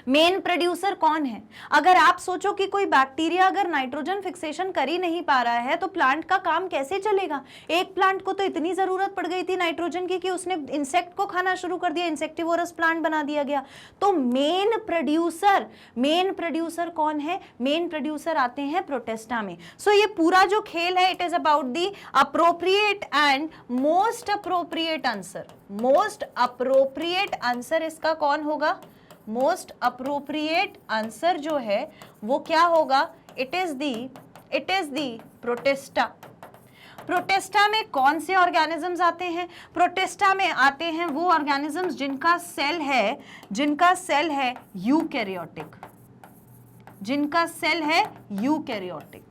A: मेन प्रोड्यूसर कौन है। अगर आप सोचो कि कोई बैक्टीरिया अगर नाइट्रोजन फिक्सेशन कर ही नहीं पा रहा है तो प्लांट का काम कैसे चलेगा। एक प्लांट को तो इतनी जरूरत पड़ गई थी नाइट्रोजन की कि उसने इंसेक्ट को खाना शुरू कर दिया, इंसेक्टिवोरस प्लांट बना दिया गया। तो मेन प्रोड्यूसर कौन है, मेन प्रोड्यूसर आते हैं प्रोटेस्टा में। सो ये पूरा जो खेल है it is about the appropriate and most appropriate answer. Most appropriate answer इसका कौन होगा, मोस्ट अप्रोप्रिएट आंसर जो है वो क्या होगा, it is the Protista. Protista में कौन से ऑर्गेनिजम्स आते हैं, प्रोटेस्टा में आते हैं वो ऑर्गेनिजम्स जिनका सेल है यूकैरियोटिक, जिनका सेल है यूकैरियोटिक।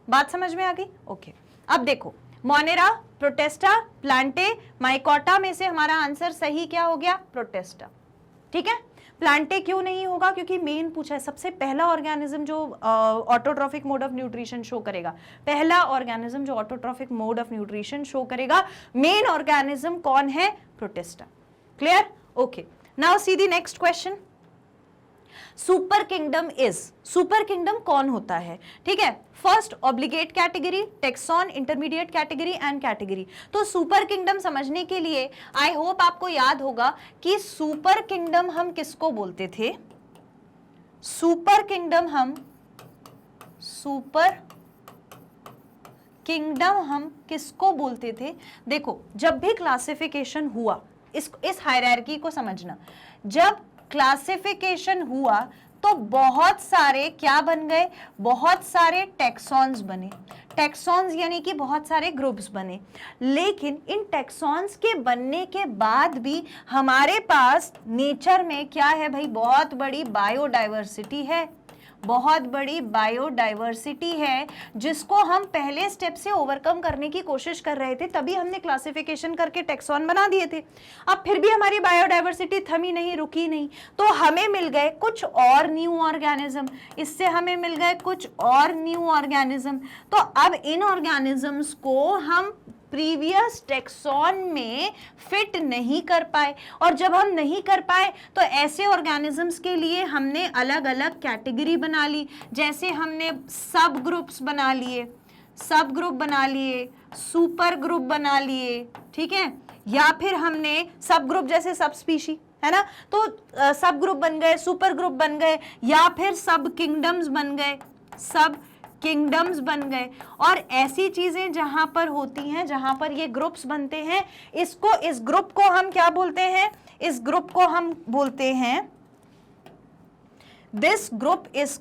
A: बात समझ में आ गई। ओके, अब देखो मोनेरा, प्रोटेस्टा, प्लांटे, माइकोटा में से हमारा आंसर सही क्या हो गया, प्रोटेस्टा। ठीक है, प्लांटे क्यों नहीं होगा, क्योंकि मेन पूछा है, सबसे पहला ऑर्गेनिज्म जो autotrophic mode of nutrition show करेगा, पहला ऑर्गेनिज्म जो autotrophic mode of nutrition show करेगा, मेन ऑर्गेनिज्म कौन है, Protista. Clear. Okay, now see the next question. Super kingdom is, super kingdom कौन होता है, ठीक है। First obligate category, tax on, intermediate category and category. तो सुपर किंगडम समझने के लिए आई होप आपको याद होगा कि सुपर किंगडम हम किसको बोलते थे, सुपर किंगडम हम किसको बोलते थे। देखो जब भी क्लासिफिकेशन हुआ, इस हायरार्की को समझना, जब क्लासिफिकेशन हुआ तो बहुत सारे क्या बन गए, बहुत सारे टेक्सॉन्स बने। टेक्सॉन्स यानी कि बहुत सारे ग्रुप्स बने, लेकिन इन टेक्सॉन्स के बनने के बाद भी हमारे पास नेचर में क्या है भाई, बहुत बड़ी बायोडाइवर्सिटी है, बहुत बड़ी बायोडाइवर्सिटी है, जिसको हम पहले स्टेप से ओवरकम करने की कोशिश कर रहे थे, तभी हमने क्लासिफिकेशन करके टेक्सॉन बना दिए थे। अब फिर भी हमारी बायोडाइवर्सिटी थमी नहीं, रुकी नहीं, तो हमें मिल गए कुछ और न्यू ऑर्गेनिज्म, इससे हमें मिल गए कुछ और न्यू ऑर्गेनिज्म। तो अब इन ऑर्गेनिजम्स को हम प्रीवियस टेक्सॉन में फिट नहीं कर पाए, और जब हम नहीं कर पाए तो ऐसे ऑर्गेनिजम्स के लिए हमने अलग अलग कैटेगरी बना ली। जैसे हमने सब ग्रुप्स बना लिए, सब ग्रुप बना लिए, सुपर ग्रुप बना लिए, ठीक है, या फिर हमने सब ग्रुप जैसे सब स्पीशी है ना, तो सब ग्रुप बन गए, सुपर ग्रुप बन गए, या फिर सब किंगडम्स बन गए, सब किंगडम्स बन गए। और ऐसी चीजें जहां पर होती हैं, जहां पर ये ग्रुप्स बनते हैं, इस ग्रुप को हम क्या बोलते हैं, इस ग्रुप को हम बोलते हैं, this group is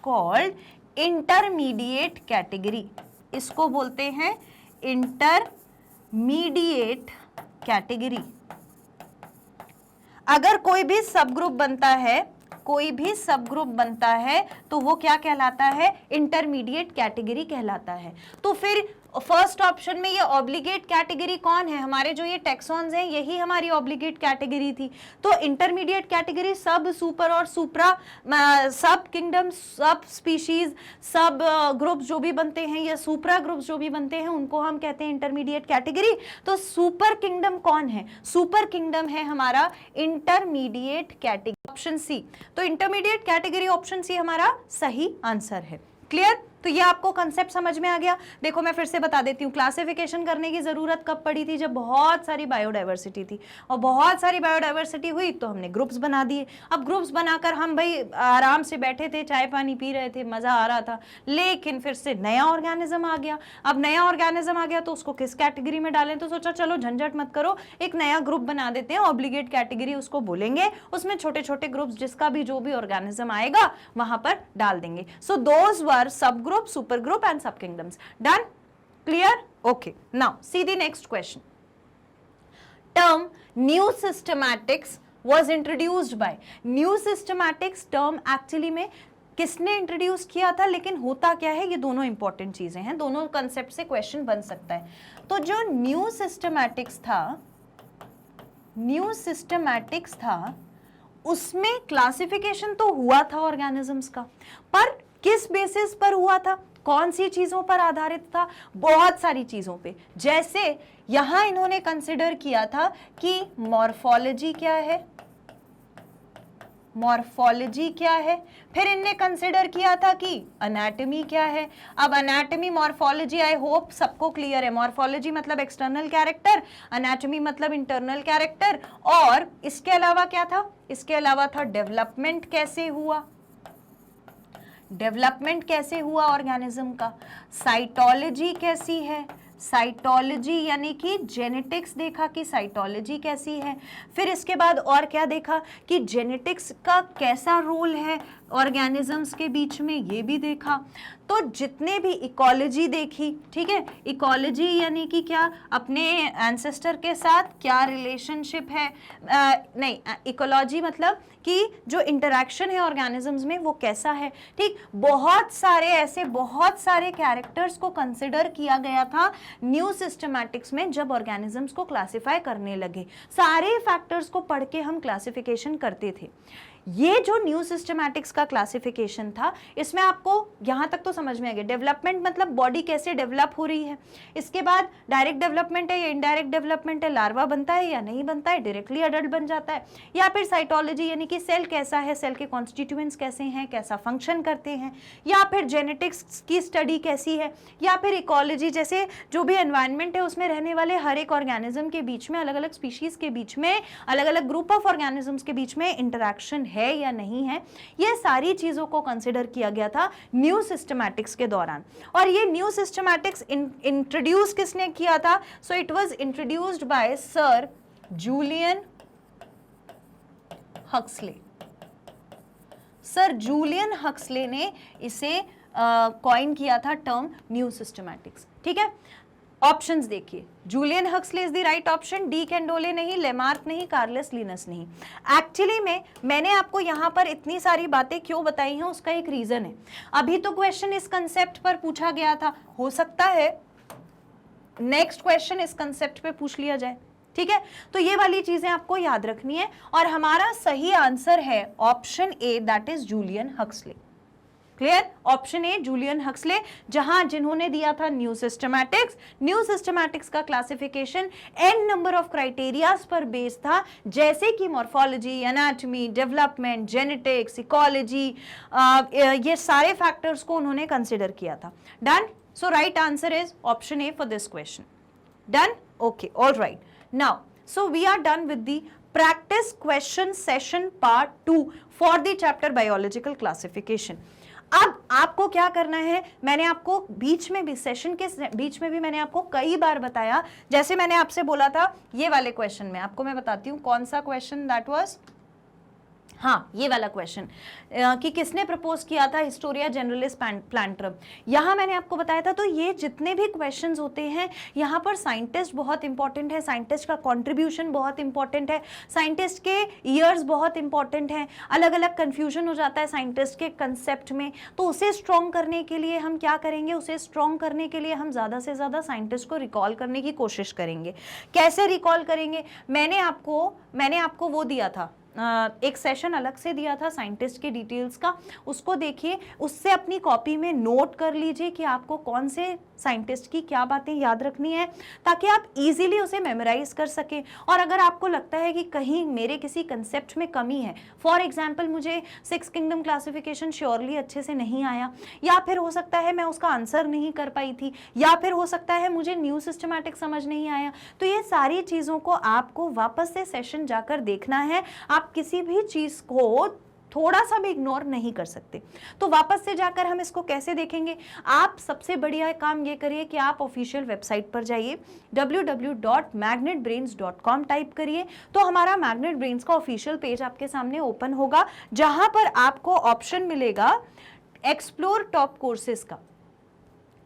A: called intermediate category. इसको बोलते हैं इंटरमीडिएट कैटेगरी। अगर कोई भी सब ग्रुप बनता है, तो वो क्या कहलाता है, इंटरमीडिएट कैटेगरी कहलाता है। तो फिर फर्स्ट ऑप्शन में ये ऑब्लिगेट कैटेगरी कौन है, हमारे जो ये टेक्सॉन्स हैं, यही हमारी ऑब्लिगेट कैटेगरी थी। तो इंटरमीडिएट कैटेगरी सब, सुपर और सुप्रा, सब किंगडम, सब स्पीशीज, सब ग्रुप्स जो भी बनते हैं, या सुप्रा ग्रुप्स जो भी बनते हैं, उनको हम कहते हैं इंटरमीडिएट कैटेगरी। तो सुपर किंगडम कौन है, सुपर किंगडम है हमारा इंटरमीडिएट कैटेगरी, ऑप्शन सी। तो इंटरमीडिएट कैटेगरी ऑप्शन सी हमारा सही आंसर है। क्लियर? तो ये आपको कंसेप्ट समझ में आ गया। देखो मैं फिर से बता देती हूँ, क्लासिफिकेशन करने की जरूरत कब पड़ी थी, जब बहुत सारी बायोडाइवर्सिटी थी, और बहुत सारी बायोडाइवर्सिटी हुई तो हमने ग्रुप्स बना दिए। अब ग्रुप्स बनाकर हम भाई आराम से बैठे थे, चाय पानी पी रहे थे, मजा आ रहा था, लेकिन फिर से नया ऑर्गेनिज्म आ गया। अब नया ऑर्गेनिज्म आ गया तो उसको किस कैटेगरी में डालें, तो सोचा चलो झंझट मत करो, एक नया ग्रुप बना देते हैं, ऑब्लिगेट कैटेगरी उसको बोलेंगे, उसमें छोटे छोटे ग्रुप्स, जिसका भी जो भी ऑर्गेनिज्म आएगा वहां पर डाल देंगे। सो दोज वर सब group, super group and sub kingdoms. Done? Clear? Okay. Now see the next question. Term new systematics was introduced by, new systematics term actually में किसने इंट्रोड्यूस किया था, लेकिन होता क्या है, ये दोनों इंपॉर्टेंट चीजें हैं, दोनों कंसेप्ट से क्वेश्चन बन सकता है। तो जो न्यू सिस्टमैटिक्स था, उसमें क्लासिफिकेशन तो हुआ था ऑर्गेनिजम्स का, पर किस बेसिस पर हुआ था, कौन सी चीजों पर आधारित था, बहुत सारी चीजों पे। जैसे यहां इन्होंने कंसिडर किया था कि मॉर्फोलॉजी क्या है, फिर इनने कंसिडर किया था कि एनाटॉमी क्या है। अब एनाटॉमी, मॉर्फोलॉजी, आई होप सबको क्लियर है। मॉर्फोलॉजी मतलब एक्सटर्नल कैरेक्टर, एनाटॉमी मतलब इंटरनल कैरेक्टर, और इसके अलावा क्या था, इसके अलावा था डेवलपमेंट कैसे हुआ ऑर्गेनिज्म का, साइटोलॉजी कैसी है, साइटोलॉजी यानी कि जेनेटिक्स देखा कि साइटोलॉजी कैसी है। फिर इसके बाद और क्या देखा कि जेनेटिक्स का कैसा रोल है ऑर्गेनिजम्स के बीच में, ये भी देखा। तो जितने भी इकोलॉजी देखी, ठीक है, इकोलॉजी यानी कि क्या, अपने एंसेस्टर के साथ क्या रिलेशनशिप है, नहीं, इकोलॉजी मतलब कि जो इंटरैक्शन है ऑर्गेनिजम्स में वो कैसा है, ठीक। बहुत सारे कैरेक्टर्स को कंसिडर किया गया था न्यू सिस्टमैटिक्स में, जब ऑर्गेनिजम्स को क्लासिफाई करने लगे। सारे फैक्टर्स को पढ़ के हम क्लासिफिकेशन करते थे। ये जो न्यू सिस्टमैटिक्स का क्लासिफिकेशन था, इसमें आपको यहां तक तो समझ में आ गया, डेवलपमेंट मतलब बॉडी कैसे डेवलप हो रही है, इसके बाद डायरेक्ट डेवलपमेंट है या इनडायरेक्ट डेवलपमेंट है, लार्वा बनता है या नहीं बनता है, डायरेक्टली अडल्ट बन जाता है, या फिर साइटोलॉजी यानी कि सेल कैसा है, सेल के कॉन्स्टिट्यूएंट्स कैसे हैं, कैसा फंक्शन करते हैं, या फिर जेनेटिक्स की स्टडी कैसी है, या फिर इकोलॉजी जैसे जो भी एनवायरनमेंट है उसमें रहने वाले हर एक ऑर्गेनिज्म के बीच में, अलग अलग स्पीशीज के बीच में, अलग अलग ग्रुप ऑफ ऑर्गेनिजम्स के बीच में इंटरैक्शन है या नहीं है, ये सारी चीजों को कंसिडर किया गया था न्यू सिस्टमैटिक्स के दौरान। और ये न्यू सिस्टमैटिक्स इंट्रोड्यूस किसने किया था? So it was introduced by sir Julian Huxley. Sir Julian Huxley ने इसे कॉइन किया था टर्म न्यू सिस्टमैटिक्स। ठीक है, ऑप्शंस देखिए, Julian Huxley is the right option, De Candolle नहीं, लेमार्क नहीं, कार्लस लिनस नहीं। एक्चुअली में मैंने आपको यहाँ पर इतनी सारी बातें क्यों बताई हैं उसका एक रीजन है। अभी तो क्वेश्चन इस कंसेप्ट पर पूछा गया था, हो सकता है नेक्स्ट क्वेश्चन इस कंसेप्ट पे पूछ लिया जाए। ठीक है, तो ये वाली चीजें आपको याद रखनी है और हमारा सही आंसर है option A, that is Julian Huxley. Clear? Option A Julian Huxley, जहां जिन्होंने दिया था न्यू सिस्टमैटिक्स। न्यू सिस्टमैटिक्स का classification an number of criterias पर बेस्ड था, जैसे कि morphology, anatomy, development, genetics, ecology, ये सारे फैक्टर्स को उन्होंने कंसिडर किया था। Done? So right answer is option A for this question. Done? Okay, all right. Now so we are done with the practice question session part 2 for the chapter biological classification। अब आपको क्या करना है, मैंने आपको बीच में भी, सेशन के बीच में भी मैंने आपको कई बार बताया, जैसे मैंने आपसे बोला था ये वाले क्वेश्चन में, आपको मैं बताती हूँ कौन सा क्वेश्चन दैट वाज, हाँ ये वाला क्वेश्चन कि किसने प्रपोज किया था हिस्टोरिया जनरलिस प्लांटरम। यहाँ मैंने आपको बताया था, तो ये जितने भी क्वेश्चंस होते हैं यहाँ पर साइंटिस्ट बहुत इंपॉर्टेंट है, साइंटिस्ट का कंट्रीब्यूशन बहुत इंपॉर्टेंट है, साइंटिस्ट के ईयर्स बहुत इंपॉर्टेंट हैं, अलग अलग कंफ्यूजन हो जाता है साइंटिस्ट के कंसेप्ट में, तो उसे स्ट्रॉन्ग करने के लिए हम क्या करेंगे, उसे स्ट्रॉन्ग करने के लिए हम ज़्यादा से ज़्यादा साइंटिस्ट को रिकॉल करने की कोशिश करेंगे। कैसे रिकॉल करेंगे, मैंने आपको वो दिया था, एक सेशन अलग से दिया था साइंटिस्ट के डिटेल्स का, उसको देखिए, उससे अपनी कॉपी में नोट कर लीजिए कि आपको कौन से साइंटिस्ट की क्या बातें याद रखनी है, ताकि आप इजीली उसे मेमोराइज कर सकें। और अगर आपको लगता है कि कहीं मेरे किसी कंसेप्ट में कमी है, फॉर एग्जांपल मुझे 6 किंगडम क्लासिफिकेशन श्योरली अच्छे से नहीं आया, या फिर हो सकता है मैं उसका आंसर नहीं कर पाई थी, या फिर हो सकता है मुझे न्यू सिस्टमैटिक समझ नहीं आया, तो ये सारी चीज़ों को आपको वापस से सेशन जाकर देखना है। आप किसी भी चीज को थोड़ा सा भी इग्नोर नहीं कर सकते। तो वापस से जाकर हम इसको कैसे देखेंगे, आप सबसे बढ़िया काम ये करिए कि आप ऑफिशियल वेबसाइट पर जाइए, www.magnetbrains.com टाइप करिए, तो हमारा मैग्नेट ब्रेन्स का ऑफिशियल पेज आपके सामने ओपन होगा, जहां पर आपको ऑप्शन मिलेगा एक्सप्लोर टॉप कोर्सेज का।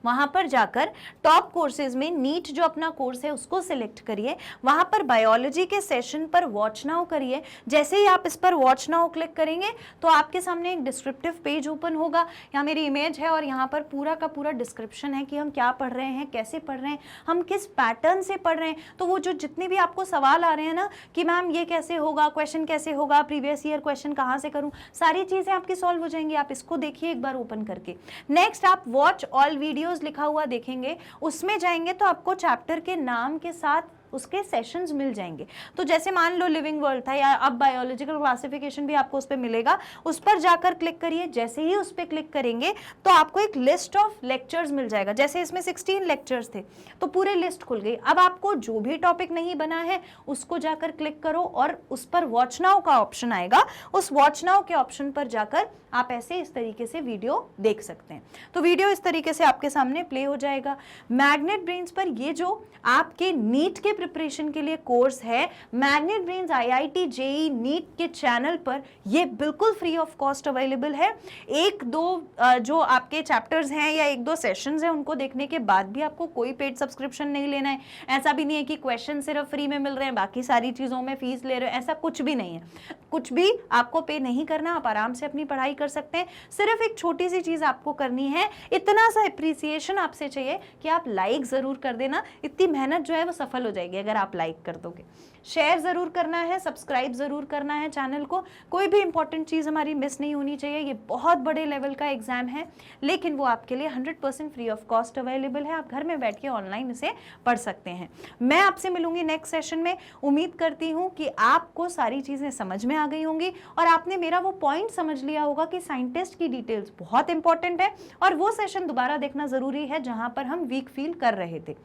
A: वहां पर जाकर टॉप कोर्सेज में नीट जो अपना कोर्स है उसको सिलेक्ट करिए, वहां पर बायोलॉजी के सेशन पर वॉच नाउ करिए। जैसे ही आप इस पर वॉच नाउ क्लिक करेंगे तो आपके सामने एक डिस्क्रिप्टिव पेज ओपन होगा, यहाँ मेरी इमेज है और यहाँ पर पूरा का पूरा डिस्क्रिप्शन है कि हम क्या पढ़ रहे हैं, कैसे पढ़ रहे हैं, हम किस पैटर्न से पढ़ रहे हैं। तो वो जो जितने भी आपको सवाल आ रहे हैं ना कि मैम ये कैसे होगा, क्वेश्चन कैसे होगा, प्रीवियस ईयर क्वेश्चन कहाँ से करूँ, सारी चीज़ें आपकी सॉल्व हो जाएंगी। आप इसको देखिए एक बार ओपन करके। नेक्स्ट आप वॉच ऑल वीडियोज लिखा हुआ देखेंगे, उसमें जाएंगे तो आपको चैप्टर के नाम के साथ उसके सेशंस मिल जाएंगे। तो जैसे मान लो लिविंग वर्ल्ड था, या अब बायोलॉजिकल क्लासिफिकेशन भी आपको उस पर मिलेगा, उस पर जाकर क्लिक करिए। जैसे ही उस पर क्लिक करेंगे तो आपको एक लिस्ट ऑफ लेक्चर्स मिल जाएगा। जैसे इसमें 16 लेक्चर्स थे तो पूरे लिस्ट खुल गई। अब आपको जो भी टॉपिक नहीं बना है उसको जाकर क्लिक करो और उस पर वॉच नाउ का ऑप्शन आएगा, उस वॉच नाउ के ऑप्शन पर जाकर आप ऐसे इस तरीके से वीडियो देख सकते हैं। तो वीडियो इस तरीके से आपके सामने प्ले हो जाएगा। मैग्नेट ब्रेन्स पर ये जो आपके नीट के प्रिपरेशन के लिए कोर्स है, Magnet Brains IIT JEE NEET के चैनल पर, ये बिल्कुल फ्री ऑफ कॉस्ट अवेलेबल है। एक दो जो आपके चैप्टर्स हैं या एक दो सेशंस हैं उनको देखने के बाद भी आपको कोई पेड सब्सक्रिप्शन नहीं लेना है। ऐसा भी नहीं है कि क्वेश्चन सिर्फ फ्री में मिल रहे हैं, बाकी सारी चीज़ों में फीस ले रहे हो, ऐसा कुछ भी नहीं है। कुछ भी आपको पे नहीं करना, आप आराम से अपनी पढ़ाई कर सकते हैं। सिर्फ एक छोटी सी चीज़ आपको करनी है, इतना सा अप्रिसिएशन आपसे चाहिए कि आप लाइक ज़रूर कर देना। इतनी मेहनत जो है वो सफल हो जाएगी। जाएगी अगर आप लाइक कर दोगे। शेयर ज़रूर करना है, सब्सक्राइब ज़रूर करना है चैनल को। कोई भी इंपॉर्टेंट चीज़ हमारी मिस नहीं होनी चाहिए। ये बहुत बड़े लेवल का एग्जाम है, लेकिन वो आपके लिए 100% फ्री ऑफ कॉस्ट अवेलेबल है। आप घर में बैठ के ऑनलाइन इसे पढ़ सकते हैं। मैं आपसे मिलूंगी नेक्स्ट सेशन में। उम्मीद करती हूँ कि आपको सारी चीज़ें समझ में आ गई होंगी और आपने मेरा वो पॉइंट समझ लिया होगा कि साइंटिस्ट की डिटेल्स बहुत इंपॉर्टेंट है और वो सेशन दोबारा देखना ज़रूरी है जहाँ पर हम वीक फील कर रहे थे।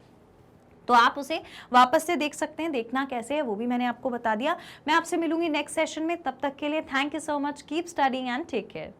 A: तो आप उसे वापस से देख सकते हैं। देखना कैसे है वो भी मैंने आपको बता दिया। मैं आपसे मिलूंगी नेक्स्ट सेशन में। तब तक के लिए thank you so much. Keep studying and take care.